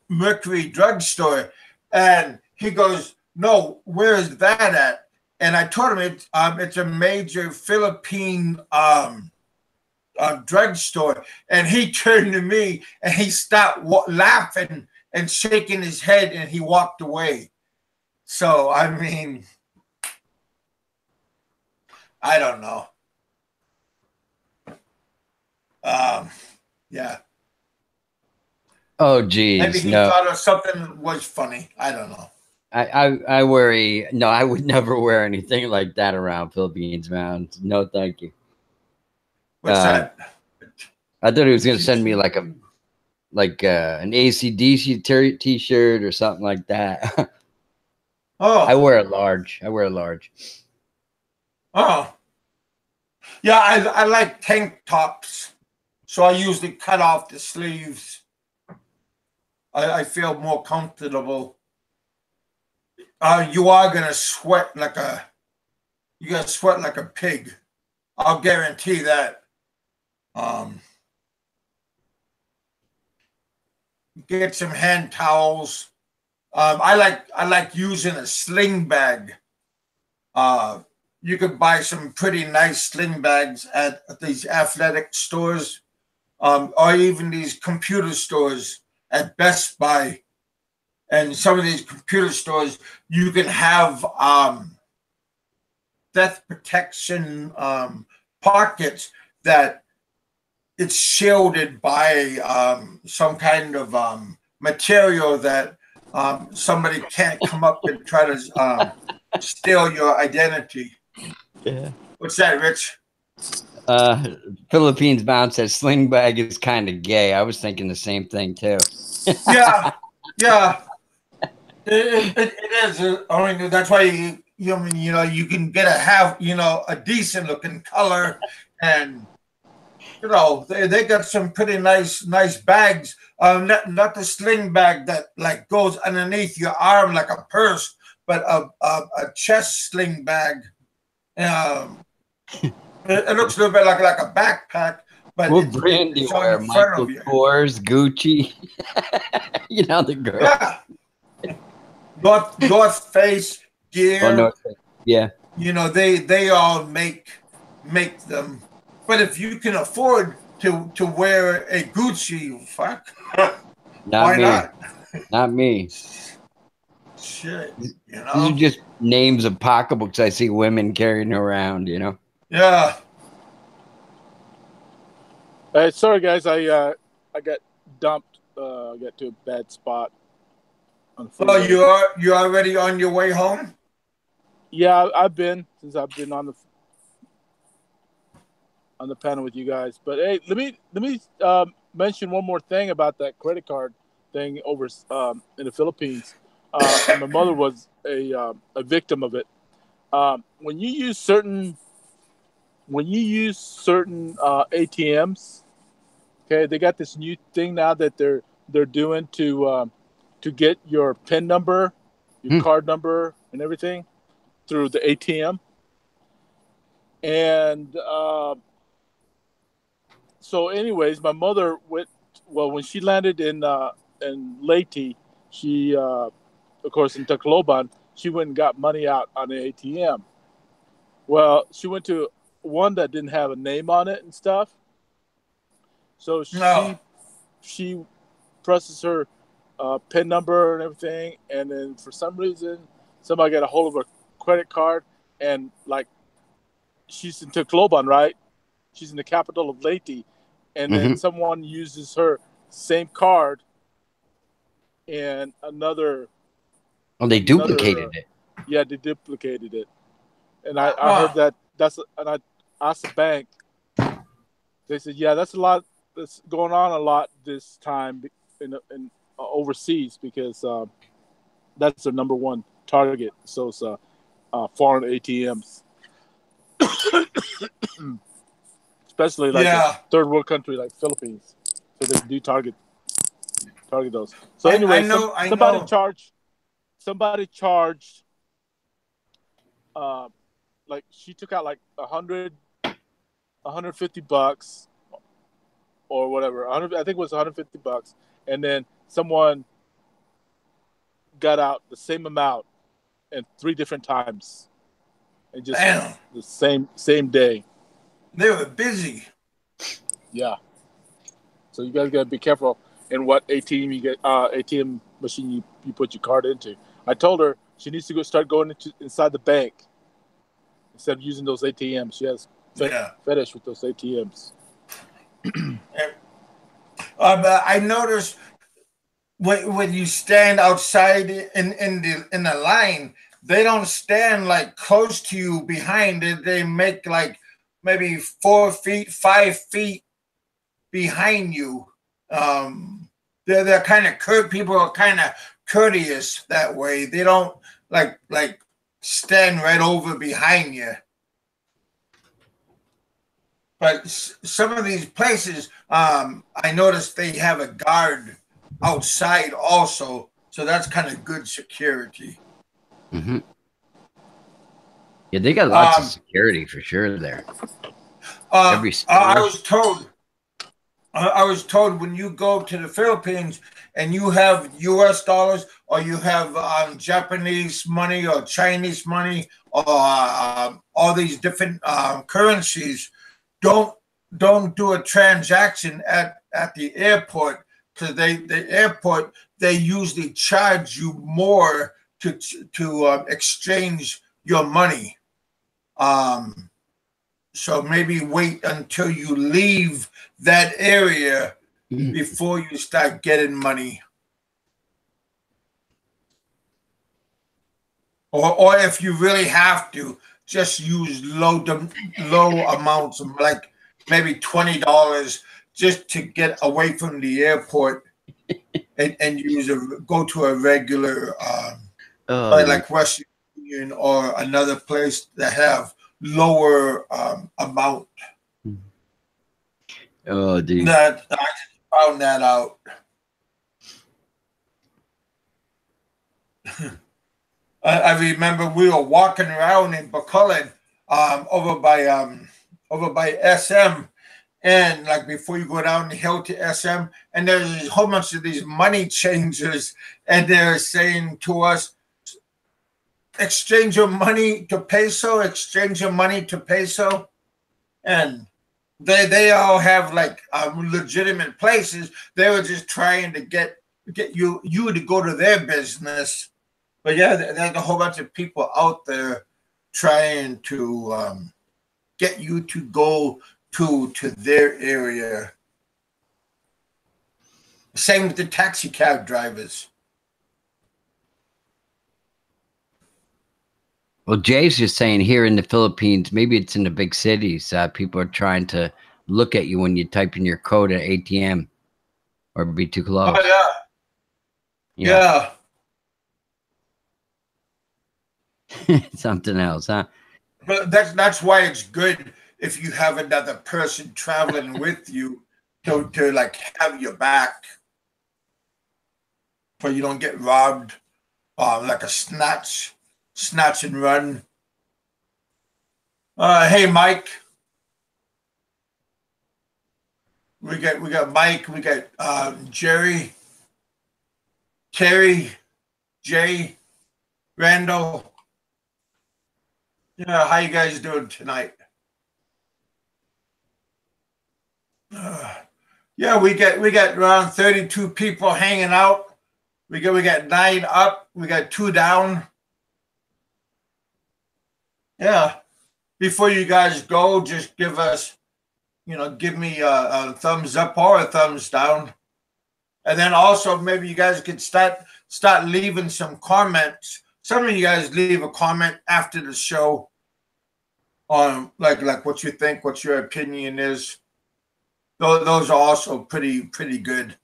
A: Mercury Drugstore?" And he goes, "No, where is that at?" And I told him it's a major Philippine drugstore. And he turned to me and he stopped laughing and shaking his head, and he walked away. So, I mean, I don't know. Yeah.
B: Oh, geez.
A: Maybe he thought of something was funny. I don't know.
B: I worry. No, I would never wear anything like that around Philippines, man. No, thank you.
A: What's that?
B: I thought he was going to send me like an AC/DC t-shirt or something like that.
A: Oh,
B: I wear a large.
A: Oh, yeah. I like tank tops, so I usually cut off the sleeves. I feel more comfortable. You are gonna sweat like a pig. I'll guarantee that. Get some hand towels. I like using a sling bag. You could buy some pretty nice sling bags at these athletic stores, or even these computer stores at Best Buy. And some of these computer stores, you can have theft protection pockets that it's shielded by some kind of material that somebody can't come up and try to steal your identity.
B: Yeah.
A: What's that, Rich?
B: Philippines Bound says sling bag is kind of gay. I was thinking the same thing too.
A: Yeah. It is. I mean, that's why you can get a decent looking color, and they got some pretty nice bags. Not the sling bag that like goes underneath your arm like a purse, but a chest sling bag. It looks a little bit like a backpack. But
B: what brand do you wear? Michael Kors, Gucci. The girl.
A: Yeah. North Face gear.
B: Oh, North Face. Yeah.
A: They all make them. But if you can afford to wear a Gucci, fuck.
B: Why not? Not me.
A: Shit, you
B: These
A: know?
B: are just names of pocketbooks I see women carrying around, you know?
A: Yeah.
C: Sorry, guys. I got dumped. I got to a bad spot on the
A: Oh,
C: freeway.
A: you're already on your way home?
C: Yeah, I've been since I've been on the panel with you guys. But hey, let me mention one more thing about that credit card thing over in the Philippines. My mother was a victim of it. When you use certain ATMs, okay, they got this new thing now that they're doing to get your PIN number, your card number, and everything through the ATM. And so, anyways, my mother went. Well, when she landed in Leyte, she of course in Tacloban, she went and got money out on the ATM. Well, she went to one that didn't have a name on it and stuff. So
A: No.
C: she presses her PIN number and everything, and then for some reason, somebody got a hold of her credit card, and like she's in Tacloban, right? She's in the capital of Leyte, and then
B: Mm-hmm.
C: someone uses her same card and another.
B: Well, they duplicated it.
C: Yeah, they duplicated it, and I heard and I asked the bank. They said, yeah, that's a lot. That's going on a lot this time in overseas because that's their number one target. So it's foreign ATMs, especially like a
A: Yeah.
C: third world country like Philippines. So they do target those. So
A: I
C: anyway,
A: know. I
C: somebody
A: know.
C: charged uh, like she took out like 150 bucks or whatever. 100, I think it was 150 bucks, and then someone got out the same amount in 3 different times, and just
A: Damn.
C: the same day.
A: They were busy.
C: Yeah. So you guys gotta be careful in what ATM machine you put your card into. I told her she needs to start going inside the bank instead of using those ATMs. She has fetish with those ATMs.
A: But I noticed when you stand outside in the line, they don't stand like close to you behind it. They make like maybe 4 feet, 5 feet behind you. They're kind of people are kind of courteous that way. They don't like stand right over behind you. But some of these places, I noticed they have a guard outside also, so that's kind of good security.
B: Mm-hmm. Yeah, they got lots of security for sure there. Every store.
A: I was told when you go to the Philippines and you have U.S. dollars or you have Japanese money or Chinese money or all these different currencies, don't do a transaction at the airport because the airport they usually charge you more to exchange your money. So maybe wait until you leave that area before you start getting money. Or if you really have to, just use low amounts of like maybe $20 just to get away from the airport and go to a regular like Western Union or another place that have lower amount.
B: Oh, dude.
A: That I just found that out. I remember we were walking around in Bacolod, over by SM, and like before you go down the hill to SM, and there's a whole bunch of these money changers, and they're saying to us, exchange your money to peso, exchange your money to peso, and they all have like legitimate places. They were just trying to get you to go to their business But yeah, there's a whole bunch of people out there trying to get you to go to their area. Same with the taxi cab drivers.
B: Well, Jay's just saying here in the Philippines, maybe it's in the big cities, people are trying to look at you when you type in your code at ATM or be too close.
A: Oh yeah.
B: Something else, huh?
A: But that's why it's good if you have another person traveling with you to like have your back, so you don't get robbed, like a snatch and run. Hey Mike, we got Mike, we got Jerry, Terry, Jay, Randall. Yeah, how you guys doing tonight? Yeah, we got around 32 people hanging out. We got 9 up. We got 2 down. Yeah. Before you guys go, just give us, give me a thumbs up or a thumbs down, and then also maybe you guys could start leaving some comments. Some of you guys leave a comment after the show on like what you think, what your opinion is. Those are also pretty good.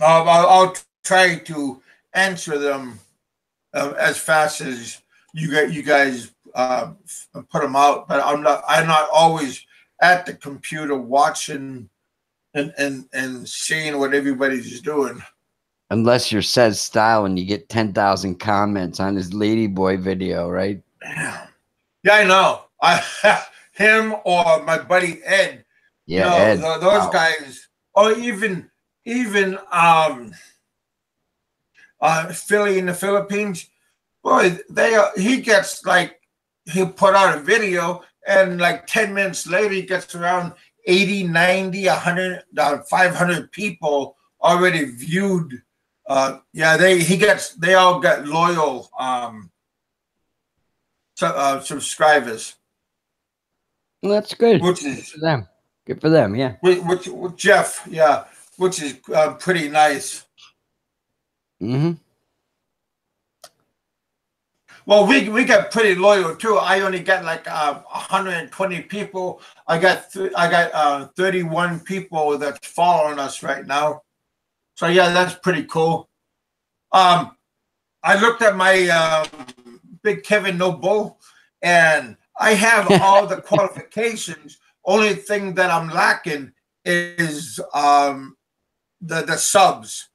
A: I'll try to answer them as fast as you guys put them out, but I'm not always at the computer watching and seeing what everybody's doing.
B: Unless you're says style and you get 10,000 comments on his ladyboy video, right?
A: Yeah, I know. Him or my buddy Ed.
B: Yeah, Ed.
A: Those guys, or even Philly in the Philippines. Boy, he gets like, he'll put out a video and like 10 minutes later he gets around 80, 90, 100, 500 people already viewed. They all got loyal subscribers.
B: Well, that's good.
A: Which is
B: good for them. Good for them, yeah.
A: Which Jeff, yeah, which is pretty nice.
B: Mm-hmm.
A: Well, we got pretty loyal too. I only got like 120 people. I got 31 people that's following us right now. So yeah, that's pretty cool. I looked at my Big Kevin No Bull, and I have all the qualifications. Only thing that I'm lacking is the subs.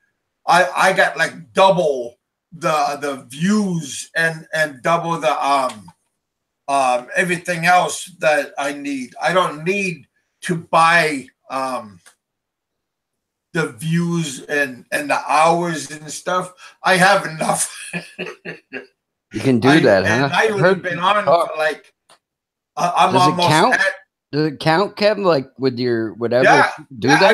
A: I got like double the views and double the everything else that I need. I don't need to buy the views and the hours and stuff. I have enough.
B: You can do that, huh?
A: And I would have been on for like I'm
B: Does
A: almost
B: it count?
A: at.
B: Does it count, Kevin? Like with your whatever?
A: Yeah,
B: that?
A: I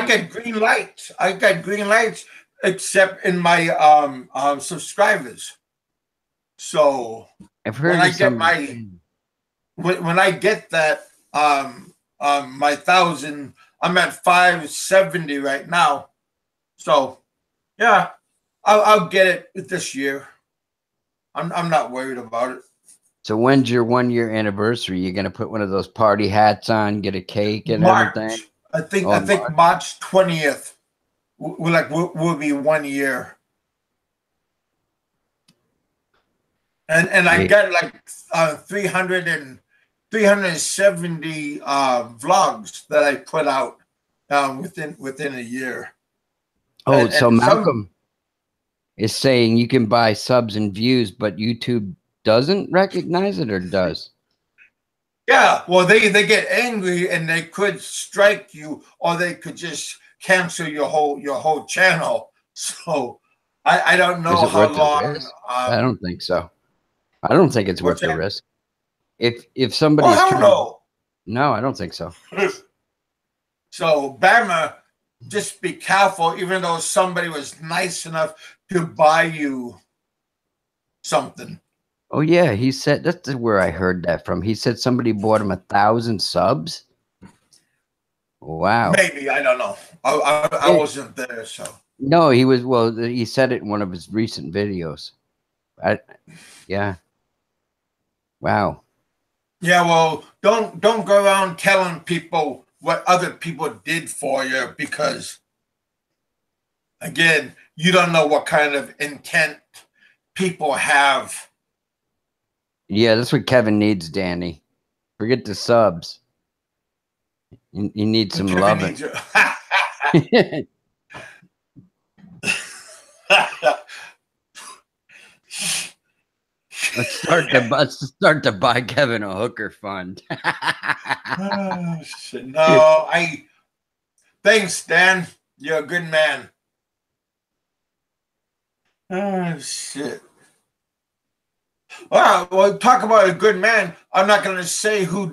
A: got green lights. Except in my subscribers. So
B: I've heard
A: when I get when I get that my 1,000, I'm at 570 right now. So yeah, I'll get it this year. I'm not worried about it.
B: So when's your 1-year anniversary? You're gonna put one of those party hats on, get a cake and everything?
A: I think March 20th. We'll be 1 year. And I got like 370 vlogs that I put out within a year.
B: Oh, so Malcolm is saying you can buy subs and views, but YouTube doesn't recognize it, or does?
A: Yeah, well, they get angry and they could strike you, or they could just cancel your whole channel. So I don't know how long.
B: I don't think so. I don't think it's worth the risk. If somebody,
A: no,
B: I don't think so.
A: So Bama, just be careful. Even though somebody was nice enough to buy you something.
B: Oh yeah, he said that's where I heard that from. He said somebody bought him 1,000 subs. Wow.
A: Maybe, I don't know. I wasn't there, so.
B: No, he was. Well, he said it in one of his recent videos. Yeah. Wow.
A: Yeah, well, don't go around telling people what other people did for you, because again, you don't know what kind of intent people have.
B: Yeah, that's what Kevin needs, Danny. Forget the subs. You need some loving. Let's start to buy Kevin a hooker fund.
A: Oh, shit. No, thanks, Dan. You're a good man. Oh shit. Well, talk about a good man. I'm not gonna say who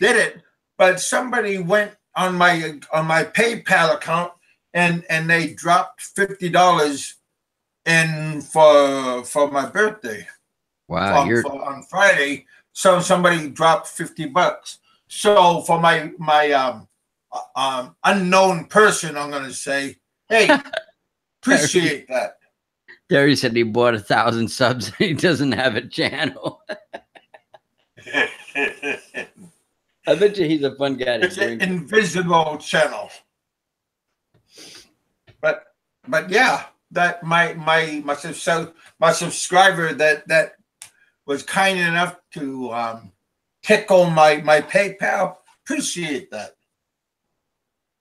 A: did it, but somebody went on my PayPal account and they dropped $50 in for my birthday.
B: Wow,
A: on Friday. So somebody dropped $50. So for my unknown person, I'm gonna say, hey, appreciate that.
B: Terry said he bought 1,000 subs and he doesn't have a channel. I bet you he's a fun guy to
A: It's
B: drink.
A: an invisible channel. But yeah, that my subscriber that was kind enough to tickle my PayPal. Appreciate that.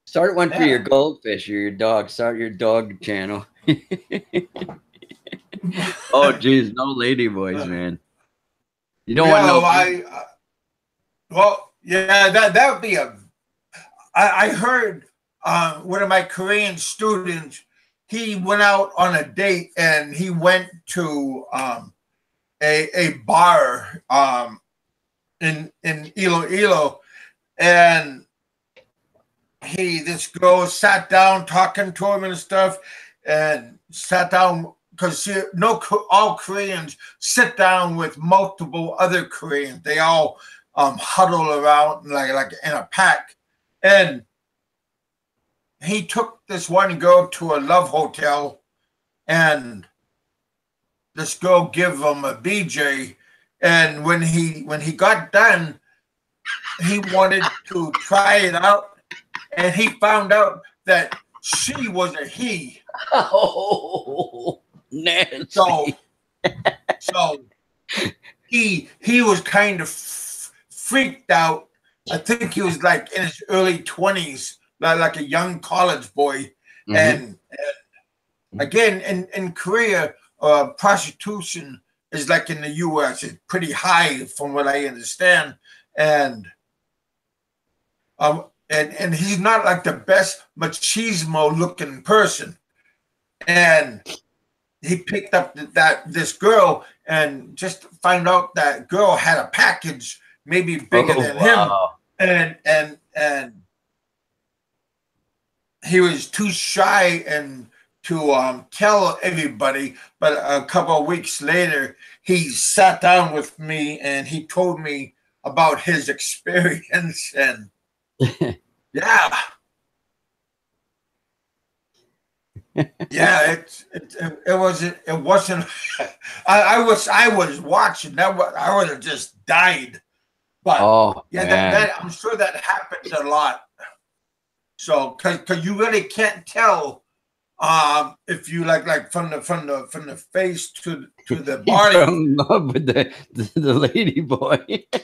B: Start one for your goldfish or your dog. Start your dog channel. Oh, geez, no lady boys, man. You don't want no.
A: Well, yeah, that would be I heard one of my Korean students. He went out on a date and he went to a bar in Iloilo, and this girl sat down talking to him and stuff, and sat down because all Koreans sit down with multiple other Koreans. They all huddle around like in a pack, and he took this one girl to a love hotel, and this girl gave him a BJ, and when he got done, he wanted to try it out, and he found out that she was a he.
B: Oh, nasty.
A: So he was kind of freaked out. I think he was like in his early 20s, like a young college boy. Mm-hmm. And again, in Korea, prostitution is like in the U.S. It's pretty high, from what I understand, and he's not like the best machismo looking person, and he picked up this girl and just found out that girl had a package maybe bigger than him, and he was too shy and to tell everybody. But a couple of weeks later, he sat down with me and he told me about his experience, and yeah. Yeah, it wasn't. I was watching that. I would have just died. But yeah, that I'm sure that happens a lot. So because you really can't tell if you like from the face to the body.
B: In love with the lady boy.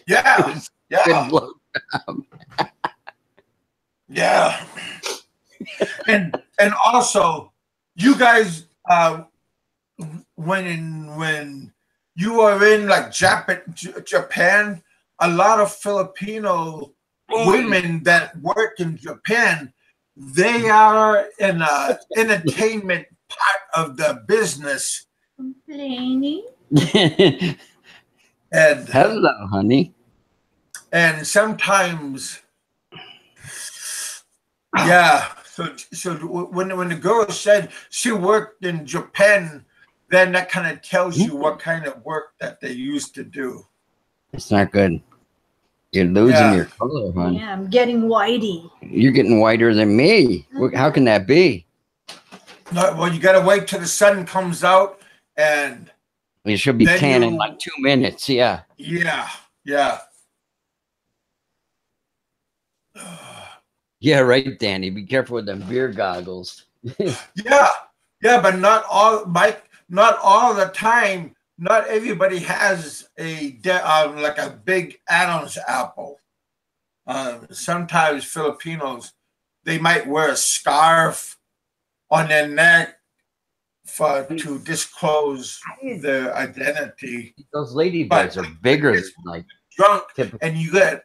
A: Yeah, yeah, yeah. And also, you guys, when you are in like Japan, a lot of Filipino women that work in Japan, they are in the entertainment part of the business.
D: Complaining.
A: And
B: hello, honey.
A: And sometimes, yeah. So when the girl said she worked in Japan, then that kind of tells you what kind of work that they used to do.
B: It's not good. You're losing your color, hon.
D: Yeah, I'm getting whitey.
B: You're getting whiter than me. How can that be?
A: No, well, you got to wait till the sun comes out, and
B: You should be tan in like 2 minutes. Yeah.
A: Yeah. Yeah.
B: Yeah, right, Danny. Be careful with them beer goggles.
A: Yeah. Yeah, but not all, Mike. Not all the time. Not everybody has like a big Adam's apple. Sometimes Filipinos, they might wear a scarf on their neck to disclose their identity.
B: Those ladybugs are bigger than like
A: drunk,
B: typical.
A: and you got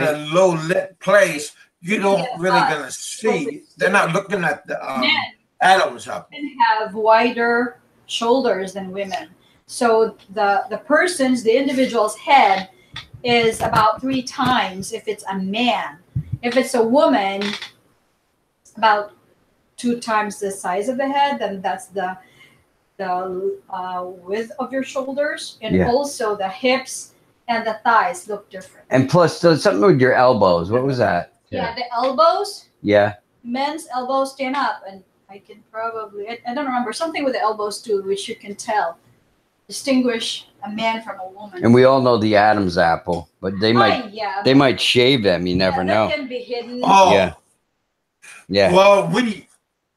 A: a low lit place. You don't really gonna see. They're not looking at the Adam's apple.
D: Men have wider shoulders than women. So the individual's head is about 3 times if it's a man. If it's a woman, about 2 times the size of the head. Then that's the width of your shoulders, and also the hips and the thighs look different.
B: And plus, so something with your elbows. What was that?
D: Yeah, the elbows.
B: Yeah.
D: Men's elbows stand up, and I can probably I don't remember something with the elbows too, which you can distinguish a man from a woman.
B: And we all know the Adam's apple, but they might shave them. You never know.
D: That can be hidden.
A: Oh,
B: yeah. Yeah.
A: Well,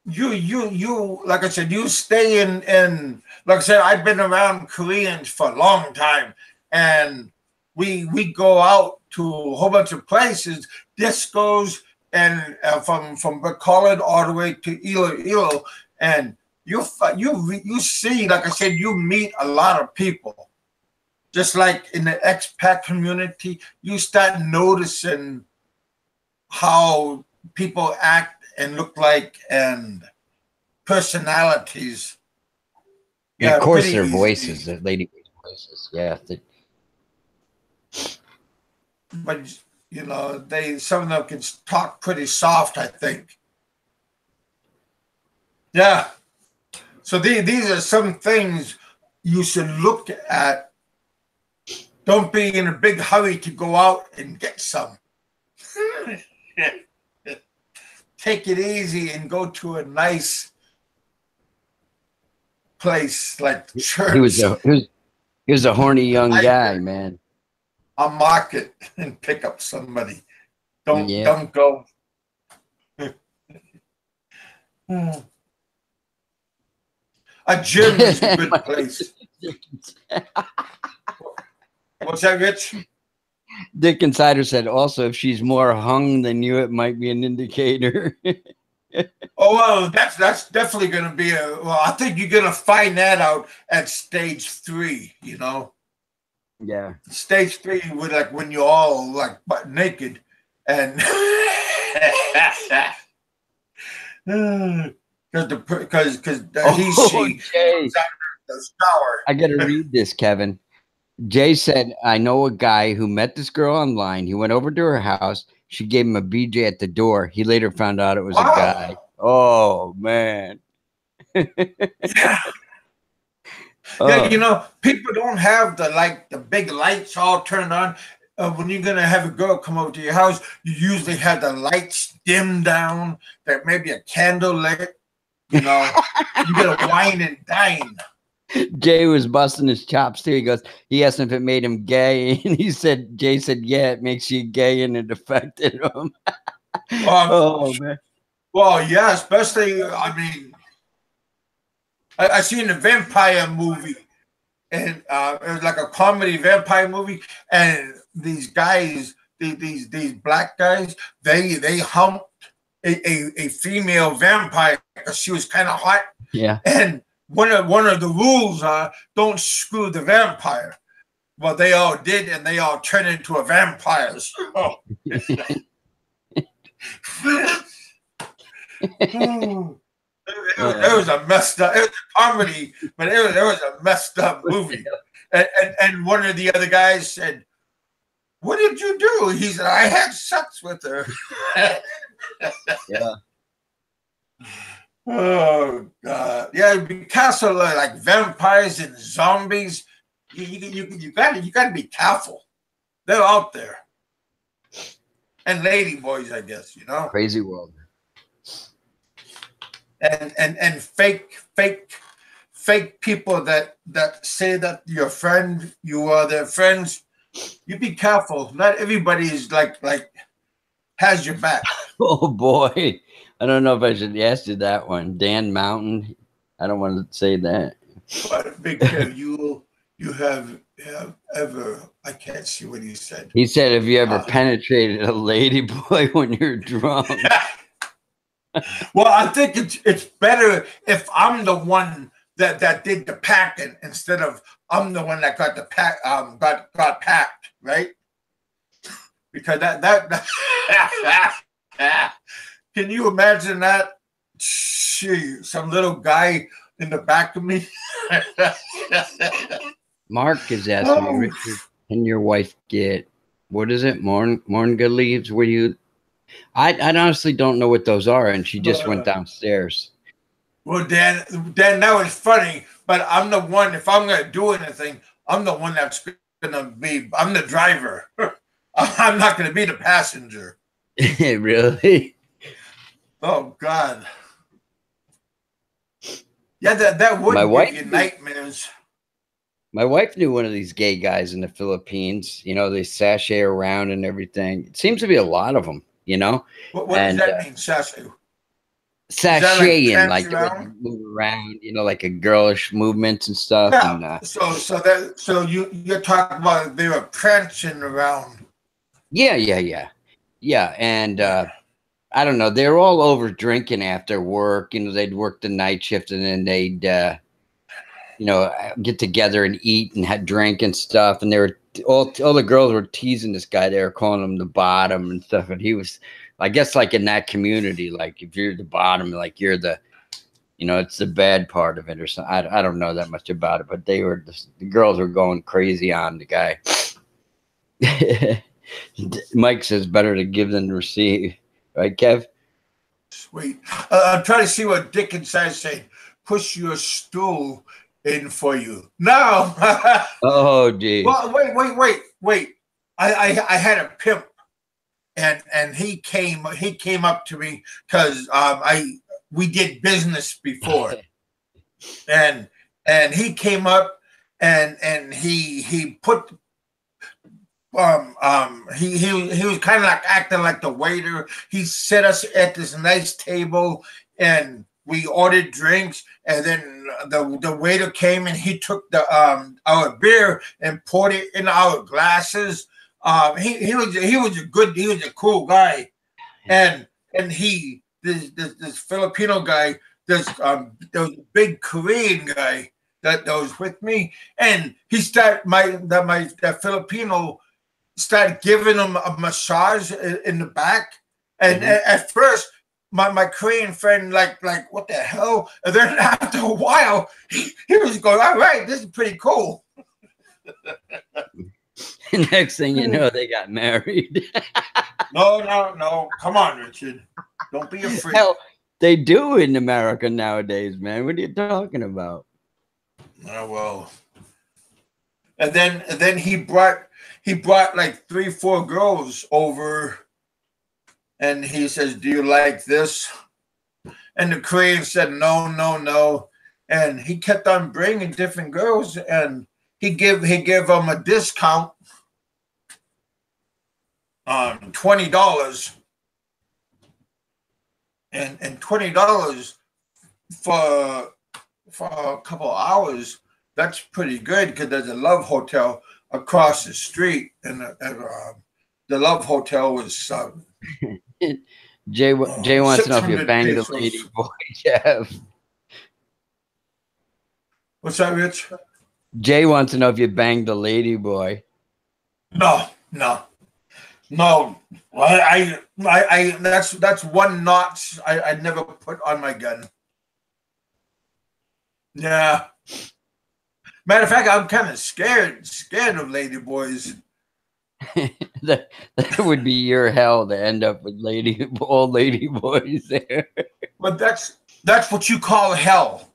A: you like I said, you stay in like I said, I've been around Koreans for a long time, and we go out to a whole bunch of places, discos, and from Bacolod all the way to Iloilo, and you see, like I said, you meet a lot of people. Just like in the expat community, you start noticing how people act and look like and personalities.
B: And of course, their voices, the lady voices. Yeah.
A: But you know, some of them can talk pretty soft, I think. Yeah. So these are some things you should look at. Don't be in a big hurry to go out and get some. Take it easy and go to a nice place like church.
B: He was a horny young guy, man.
A: A market and pick up somebody. Don't go. A gym is a good place. What's that, Rich?
B: Dick Insider said also, if she's more hung than you, it might be an indicator.
A: Oh, well, that's definitely going to be I think you're going to find that out at stage 3, you know?
B: Yeah.
A: Stage 3 with like when you're all like butt naked and because she
B: Jay,
A: the shower.
B: I got to read this, Kevin. Jay said, I know a guy who met this girl online. He went over to her house. She gave him a BJ at the door. He later found out it was a guy. Oh, man.
A: Yeah. Yeah, you know, people don't have the big lights all turned on. When you're gonna have a girl come over to your house, you usually have the lights dimmed down. That maybe a candle lit. You know, you gotta wine and dine.
B: Jay was busting his chops too. He asked him if it made him gay, and Jay said, yeah, it makes you gay, and it affected him. Oh man.
A: Well, yeah, especially I mean, I seen a vampire movie, and it was like a comedy vampire movie, and these guys, these black guys, they humped a female vampire because she was kind of hot.
B: Yeah.
A: And one of the rules are don't screw the vampire. Well, they all did, and they all turned into a vampire. Oh. It was a messed up. It was a comedy, but it was a messed up movie. And one of the other guys said, "What did you do?" He said, "I had sex with her."
B: Yeah.
A: Oh God! Yeah, because of like vampires and zombies, you gotta be careful. They're out there, and lady boys, I guess, you know,
B: Crazy world.
A: and fake people that say that your friend, you are their friends. You be careful. Not everybody is like has your back.
B: Oh boy. I don't know if I should ask you that one. Dan Mountain. I don't want to say that.
A: But Big Kev, you have ever, I can't see what he said.
B: He said, have you ever penetrated a lady boy when you're drunk?
A: Well, I think it's better if I'm the one that did the packing instead of I'm the one that got the pack got packed, right? Because that can you imagine that? Gee, some little guy in the back of me.
B: Mark is asking me, Richard, can your wife get, what is it, Mornga leaves? Where you? I honestly don't know what those are, and she just went downstairs.
A: Well, Dan, that was funny, but I'm the one. If I'm gonna do anything, I'm the one that's gonna be. I'm the driver. I'm not gonna be the passenger.
B: Really?
A: Oh God. Yeah, that would give you nightmares.
B: My wife knew one of these gay guys in the Philippines. You know, they sashay around and everything. It seems to be a lot of them, you know?
A: What does that mean, sashay?
B: Sashaying, like they would move around, you know, like a girlish movements and stuff.
A: Yeah.
B: And,
A: so you're talking about they were prancing around.
B: Yeah. And I don't know. They were all over drinking after work. You know, they'd work the night shift and then they'd, you know, get together and eat and had drink and stuff. And they were all the girls were teasing this guy. They were calling him the bottom and stuff. And he was, I guess, like in that community, like if you're the bottom, like you're the, you know, it's the bad part of it or something. I don't know that much about it, but the girls were going crazy on the guy. Mike says better to give than receive. Right, Kev?
A: Sweet. I'm trying to see what Dick inside saying. Push your stool in for you. No.
B: Oh, geez.
A: Well, wait. I had a pimp, and he came up to me because we did business before, and he came up and he put. He was kind of like acting like the waiter. He set us at this nice table and we ordered drinks, and then the waiter came and he took the our beer and poured it in our glasses. He was a cool guy, and this Filipino guy, there was a big Korean guy that was with me, and he started that Filipino started giving him a massage in the back. And at first, my Korean friend, like, what the hell? And then after a while, he was going, all right, this is pretty cool.
B: Next thing you know, they got married.
A: No. Come on, Richard. Don't be afraid.
B: Hell, they do in America nowadays, man. What are you talking about?
A: Oh, well. And then he brought like 3-4 girls over, and he says, do you like this? And the Korean said, no. And he kept on bringing different girls, and he gave them a discount on $20. And $20 for a couple of hours, that's pretty good because there's a Love Hotel across the street, and the Love Hotel was
B: Jay wants to know if you banged the lady boy, Jeff.
A: What's that, Rich?
B: Jay wants to know if you banged the lady boy.
A: No. I that's one notch I never put on my gun. Yeah. Matter of fact, I'm kind of scared of lady boys.
B: that would be your hell to end up with all lady boys there.
A: But that's what you call hell.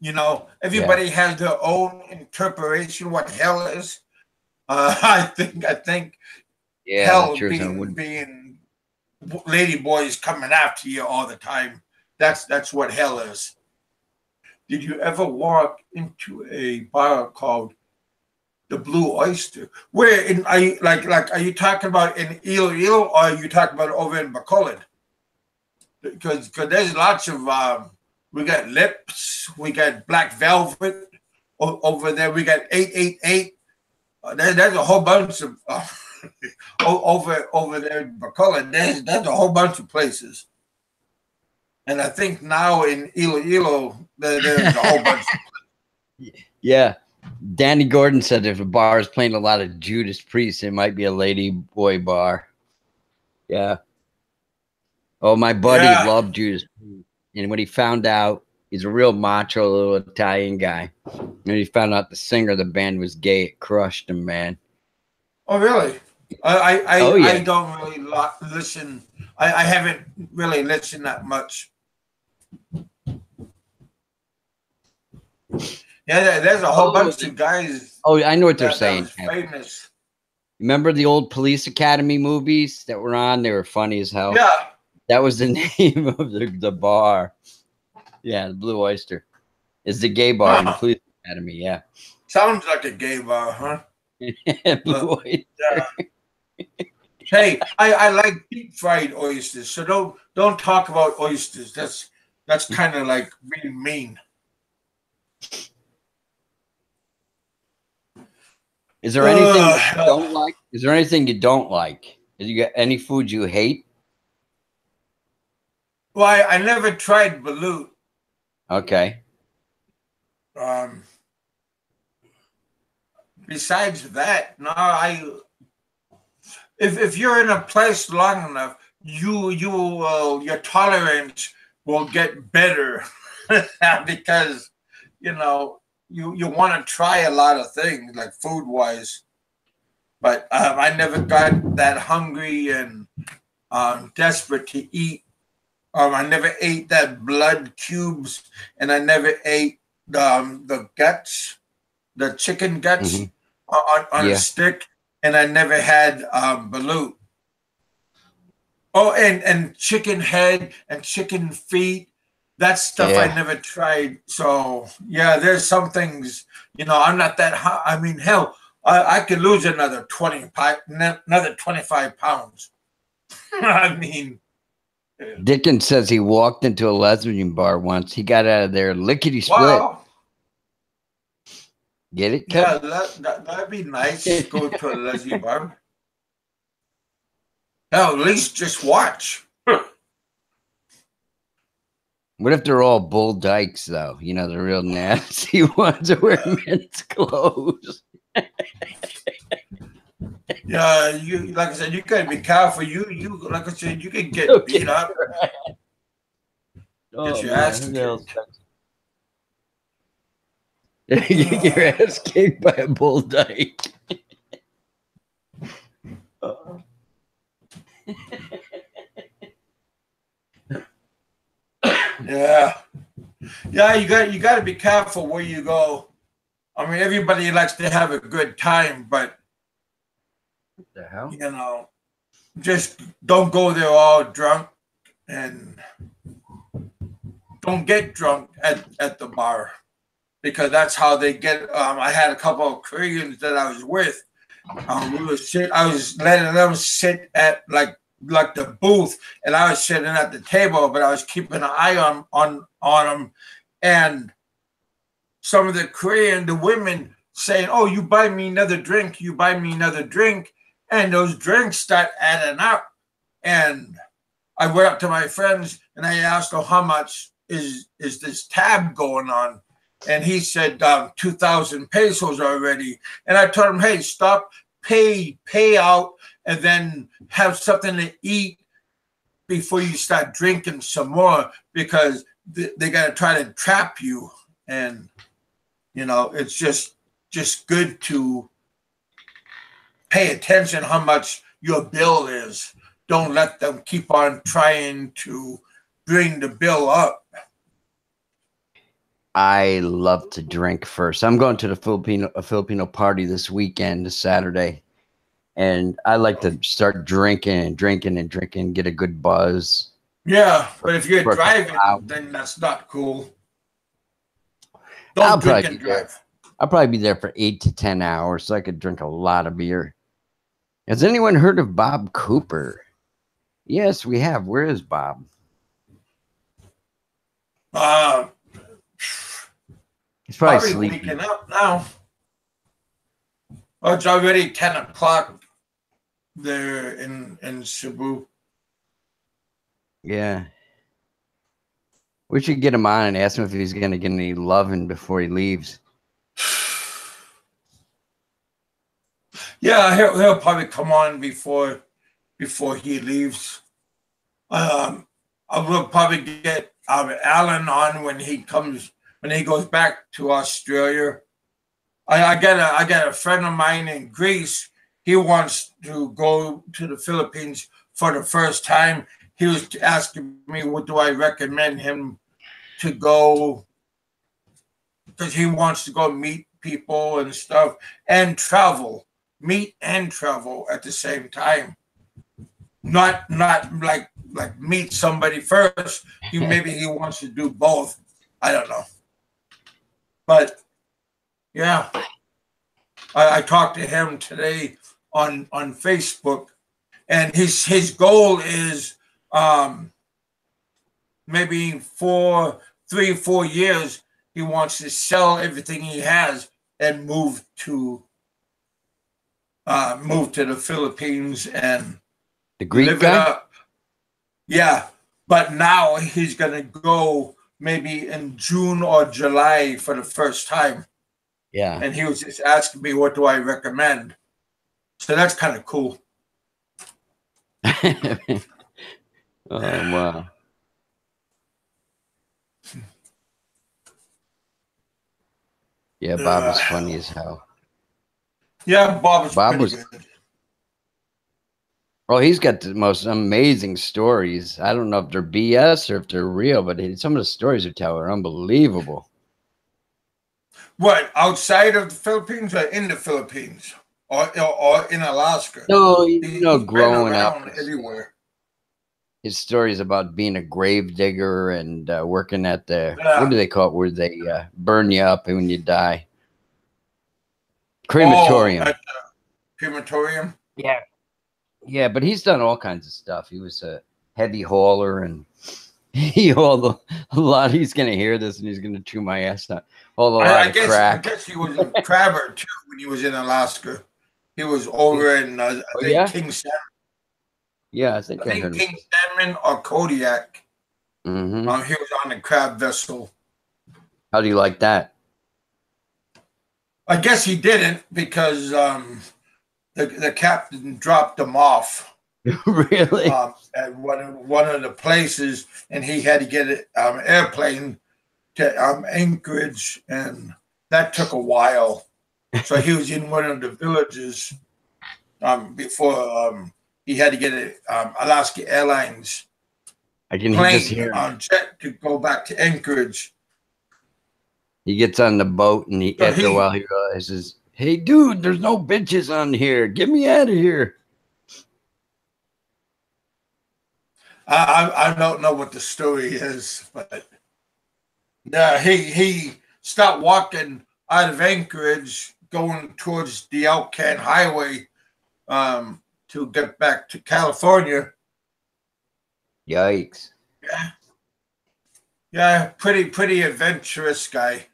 A: You know, everybody has their own interpretation what hell is. I think
B: Yeah, that
A: hell
B: sure
A: being lady boys coming after you all the time. That's what hell is. Did you ever walk into a bar called the Blue Oyster? Where in are you are you talking about in Iloilo or are you talking about over in Bacolod? Because there's lots of we got Lips, we got Black Velvet over there. We got 888. There's a whole bunch of over there in Bacolod. There's a whole bunch of places, and I think now in Iloilo there's a whole bunch.
B: Yeah. Danny Gordon said if a bar is playing a lot of Judas Priest, it might be a lady boy bar. Yeah. Oh, my buddy loved Judas Priest. And when he found out, he's a real macho little Italian guy. And he found out the singer of the band was gay. It crushed him, man.
A: Oh, really? I don't really listen. I haven't really listened that much. Yeah, there's a whole bunch of guys.
B: Oh, I know what they're saying.
A: Famous.
B: Remember the old Police Academy movies that were on? They were funny as hell.
A: Yeah.
B: That was the name of the bar. Yeah, the Blue Oyster. Is the gay bar in the Police Academy, yeah.
A: Sounds like a gay bar, huh?
B: Blue Oyster.
A: Hey, I like deep fried oysters, so don't talk about oysters. That's kind of like really mean.
B: Is there anything you don't like? Is there anything you don't like? Is you got any food you hate?
A: Well, I never tried balut.
B: Okay.
A: Besides that, no, if you're in a place long enough, your tolerance will get better because you want to try a lot of things like food wise. But I never got that hungry and desperate to eat. I never ate that blood cubes, and I never ate the guts, the chicken guts on a stick, and I never had balut. Oh, and chicken head and chicken feet. That stuff I never tried. So yeah, there's some things. I'm not that high. I mean, hell, I could lose another 25 pounds. I mean.
B: Dickens says he walked into a lesbian bar once. He got out of there lickety split.
A: Wow.
B: Get it?
A: Yeah, that'd be nice to go to a lesbian bar. Hell, at least just watch.
B: What if they're all bull dykes, though? The real nasty ones that wear men's clothes.
A: Yeah, you like I said, you gotta be careful. You like I said, you can get beat up. Get your ass kicked.
B: You get your ass kicked by a bull dyke.
A: Yeah, you got to be careful where you go. I mean, everybody likes to have a good time, but
B: what the hell?
A: Just don't go there all drunk, and don't get drunk at the bar, because that's how they get. I had a couple of Koreans that I was with. I was letting them sit at like the booth, and I was sitting at the table, but I was keeping an eye on them, and some of the women saying, "Oh, you buy me another drink, you buy me another drink," and those drinks start adding up. And I went up to my friends and I asked them, "How much is this tab going on?" And he said 2,000 pesos already. And I told him, "Hey, stop, pay out, and then have something to eat before you start drinking some more, because they got to try to trap you." And it's just good to pay attention how much your bill is. Don't let them keep on trying to bring the bill up?
B: I love to drink first. I'm going to the Filipino party this weekend, this Saturday. And I like to start drinking and drinking and drinking, get a good buzz.
A: Yeah, but if you're
B: For a couple
A: driving,
B: hours.
A: then that's not cool.
B: I'll
A: Don't drink
B: probably
A: and
B: be there.
A: drive.
B: I'll probably be there for 8 to 10 hours, so I could drink a lot of beer. Has anyone heard of Bob Cooper? Yes, we have. Where is Bob? He's probably
A: Probably
B: sleeping.
A: waking up now. Oh, it's already 10 o'clock there in Cebu.
B: Yeah. We should get him on and ask him if he's going to get any loving before he leaves.
A: Yeah, he'll probably come on before he leaves. I will probably get Alan on when he goes back to Australia. I got a friend of mine in Greece. He wants to go to the Philippines for the first time. He was asking me, what do I recommend him to go? Because he wants to go meet people and stuff and travel, meet and travel at the same time. Not like meet somebody first. Maybe he wants to do both. I don't know. But yeah, I talked to him today on Facebook, and his goal is maybe 3-4 years. He wants to sell everything he has and move to the Philippines and
B: The Greek
A: live it
B: guy?
A: up. Yeah, but now he's gonna go maybe in June or July for the first time.
B: Yeah.
A: And he was just asking me, what do I recommend? So that's kind of cool.
B: Oh, wow. Yeah, Bob is funny as hell.
A: Yeah, Bob
B: Bob
A: was
B: was-
A: pretty good.
B: Oh, he's got the most amazing stories. I don't know if they're BS or if they're real, but some of the stories he tells are unbelievable.
A: What, outside of the Philippines or in the Philippines? Or in Alaska?
B: No,
A: He's
B: growing
A: been
B: up.
A: around everywhere.
B: His stories about being a grave digger and working at the,
A: Yeah.
B: what do they call it, where they burn you up when you die? Crematorium.
A: Oh, at the crematorium?
B: Yeah. Yeah, but he's done all kinds of stuff. He was a heavy hauler, and he hauled a lot. He's going to hear this, and he's going to chew my ass out. Hauled a lot
A: I
B: of crack.
A: guess he was a crabber, too, when he was in Alaska. He was over in, I think,
B: yeah?
A: King Salmon.
B: Yeah, I think I heard him.
A: King Salmon or Kodiak.
B: Mm-hmm.
A: He was on the crab vessel.
B: How do you like that?
A: I guess he didn't because the captain dropped him off
B: Really?
A: at one of the places, and he had to get an airplane to Anchorage, and that took a while. So he was in one of the villages before he had to get Alaska Airlines
B: I can just hear him.
A: jet to go back to Anchorage.
B: He gets on the boat, and after a while he realizes, hey, dude, there's no bitches on here. Get me out of here.
A: I don't know what the story is, but yeah, he stopped walking out of Anchorage, going towards the Alcan Highway to get back to California.
B: Yikes.
A: Yeah, pretty adventurous guy.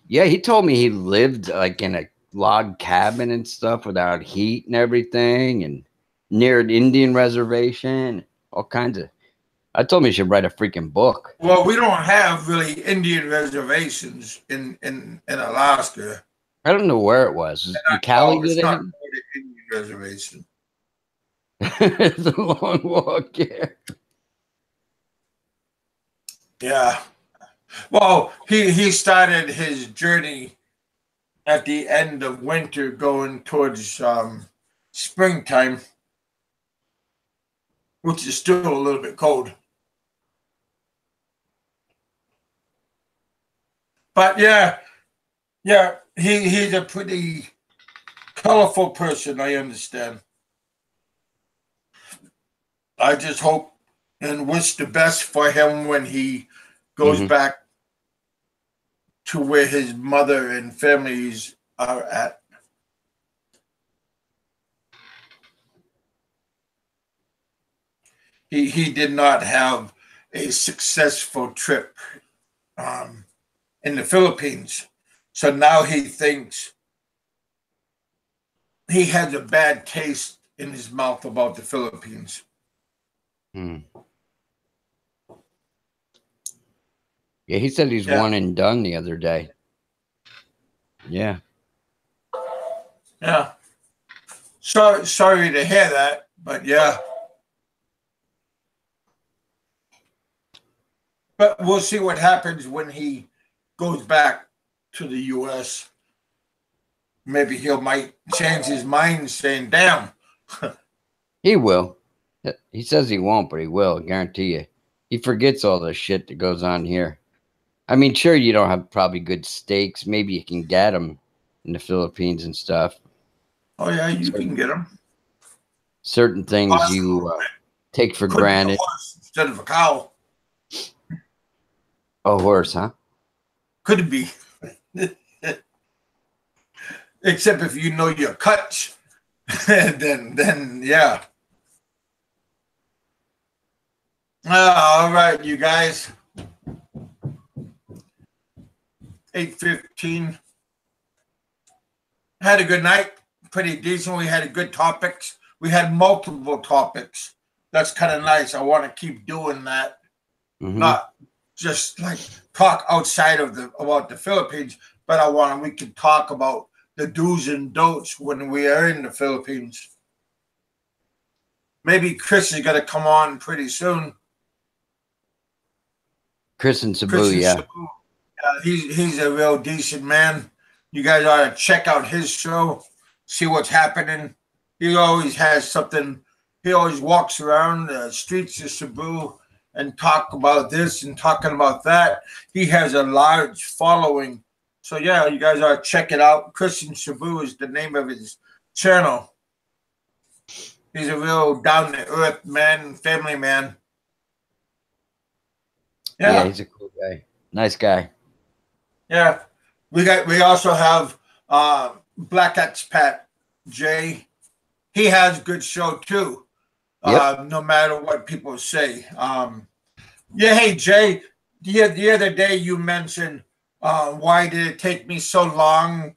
B: Yeah, he told me he lived like in a log cabin and stuff without heat and everything, and near an Indian reservation, all kinds of. I told him he should write a freaking book.
A: Well, we don't have really Indian reservations in Alaska.
B: I don't know where it was. In Cali,
A: It's
B: did
A: not
B: it?
A: an Indian reservation.
B: It's a long walk, yeah.
A: Yeah. Well, he started his journey at the end of winter, going towards springtime, which is still a little bit cold. But yeah, he's a pretty colorful person. I understand. I just hope and wish the best for him when he goes
B: Mhm.
A: back to where his mother and families are at. He did not have a successful trip um, in the Philippines, so now he thinks he has a bad taste in his mouth about the Philippines.
B: Hmm. Yeah, he said he's
A: Yeah,
B: one and done the other day. Yeah.
A: yeah. Sorry to hear that, but yeah. But we'll see what happens when he goes back to the U.S. Maybe he might change his mind, saying, "Damn,
B: He will. He says he won't, but he will. I guarantee you. He forgets all the shit that goes on here. I mean, sure, you don't have probably good steaks. Maybe you can get them in the Philippines and stuff.
A: oh yeah, you can get him."
B: Certain things you take for
A: Could be a
B: granted.
A: horse instead of a cow.
B: A horse, huh?
A: Could it be? Except if you know your cuts, then yeah. All right, you guys. 8:15. Had a good night. Pretty decent. We had good topics. We had multiple topics. That's kind of nice. I want to keep doing that.
B: Mm-hmm.
A: Not just like talk outside of about the Philippines, but we can talk about the do's and don'ts when we are in the Philippines. Maybe Chris is gonna come on pretty soon.
B: Chris and Cebu,
A: Chris and
B: yeah.
A: Cebu. He's a real decent man. You guys ought to check out his show, see what's happening. He always has something. He always walks around the streets of Cebu and talk about this and talking about that. He has a large following. So yeah, you guys ought to check it out. Christian Cebu is the name of his channel. He's a real down to earth man, family man.
B: Yeah, he's a cool guy. Nice guy.
A: Yeah. We also have Black Expat Jay. He has good show too.
B: Yep.
A: No matter what people say. Yeah, hey Jay, the other day you mentioned why did it take me so long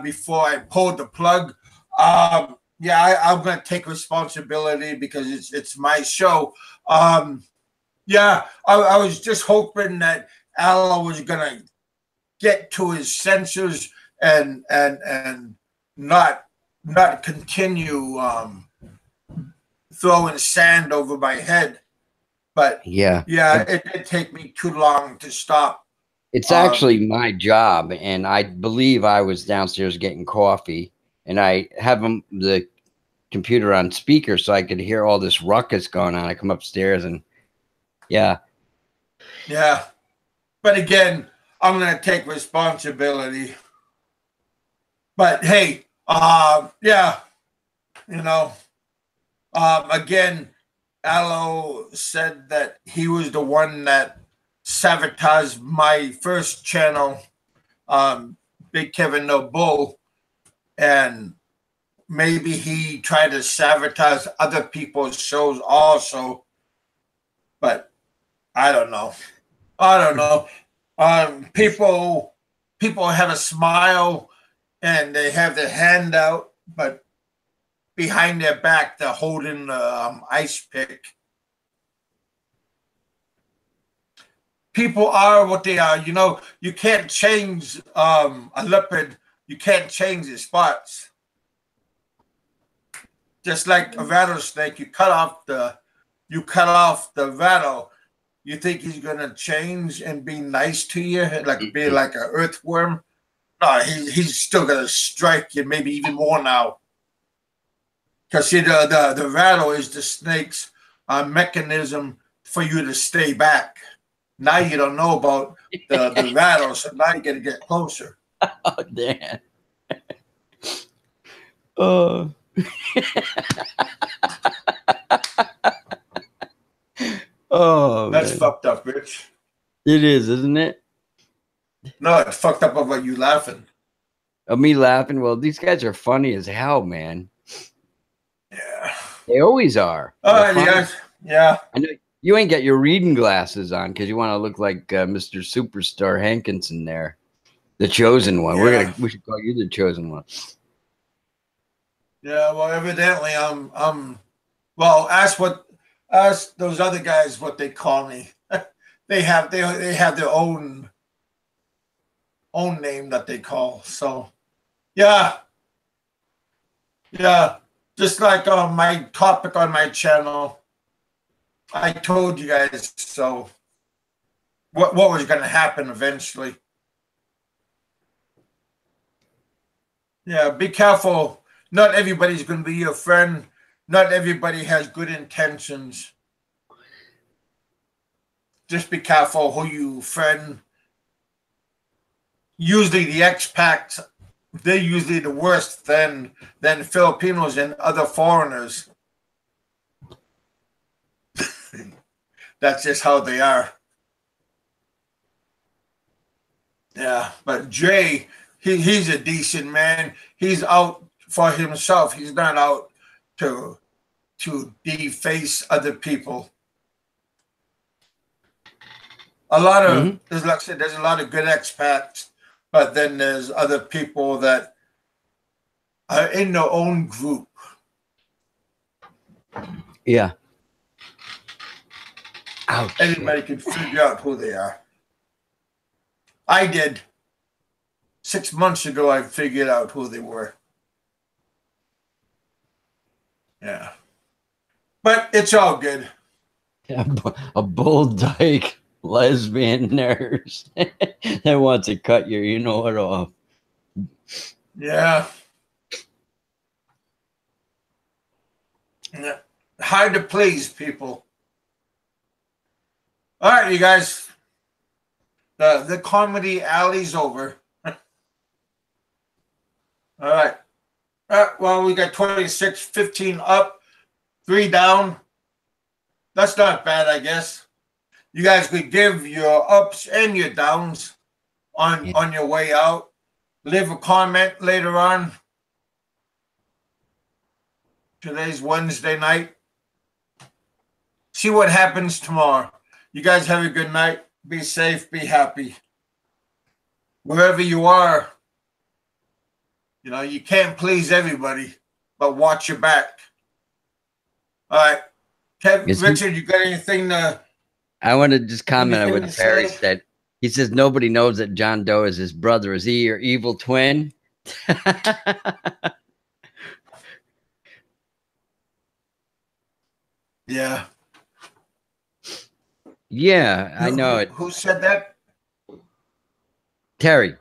A: before I pulled the plug? Yeah, I'm gonna take responsibility because it's my show. Yeah, I was just hoping that Al was gonna get to his senses and not continue throwing sand over my head. But
B: yeah,
A: it did take me too long to stop.
B: It's actually my job, and I believe I was downstairs getting coffee, and I have the computer on speaker so I could hear all this ruckus going on. I come upstairs and yeah.
A: But again, I'm gonna take responsibility. But hey, yeah, you know, again, Aloe said that he was the one that sabotaged my first channel, Big Kevin No Bull, and maybe he tried to sabotage other people's shows also, but I don't know. People have a smile and they have their hand out, but behind their back they're holding the ice pick. People are what they are. You can't change a leopard. You can't change his spots. Just like a rattlesnake, you cut off the rattle. You think he's gonna change and be nice to you, like be like an earthworm? No, he's still gonna strike you, maybe even more now. Because see, the rattle is the snake's mechanism for you to stay back. Now you don't know about the rattle, so now you got to get closer.
B: Oh, damn. Oh. Oh,
A: That's
B: man.
A: fucked up, Rich.
B: It is, isn't it?
A: No, it's fucked up about you laughing.
B: Of me laughing. Well, these guys are funny as hell, man.
A: Yeah.
B: They always are.
A: All
B: They're
A: right, you
B: funny.
A: guys. Yeah.
B: I know you ain't got your reading glasses on because you want to look like Mr. Superstar Hankinson there, the chosen one.
A: Yeah.
B: We should call you the chosen one.
A: Yeah. Well, evidently, well, ask those other guys what they call me. they have their own name that they call. So, yeah. Yeah. Just like my topic on my channel, I told you guys so. What was going to happen eventually? Yeah, be careful. Not everybody's going to be your friend. Not everybody has good intentions. Just be careful who you friend. Usually the expats, they're usually the worst than Filipinos and other foreigners. That's just how they are. Yeah, but Jay, he's a decent man. He's out for himself. He's not out to deface other people. A lot of there's like I said, there's a lot of good expats, but then there's other people that are in their own group.
B: Yeah. Ouch.
A: Anybody can figure out who they are. I did. 6 months ago, I figured out who they were. Yeah. But it's all good.
B: A bull dyke lesbian nurse that wants to cut your you know what off.
A: Yeah. Yeah. Hard to please people. All right, you guys. The comedy alley's over. All right. Well, we got 26, 15 up, 3 down. That's not bad, I guess. You guys could give your ups and your downs on your way out. Leave a comment later on. Today's Wednesday night. See what happens tomorrow. You guys have a good night. Be safe. Be happy. Wherever you are, you know, you can't please everybody, but watch your back. All right. Richard, you got anything to...
B: I want to just comment on what Perry said. He says nobody knows that John Doe is his brother. Is he your evil twin?
A: Yeah.
B: Yeah, I know it.
A: Who said that?
B: Terry.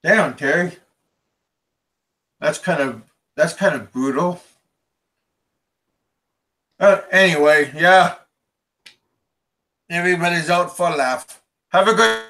A: Damn, Terry. That's kind of brutal. Anyway, yeah. Everybody's out for a laugh. Have a good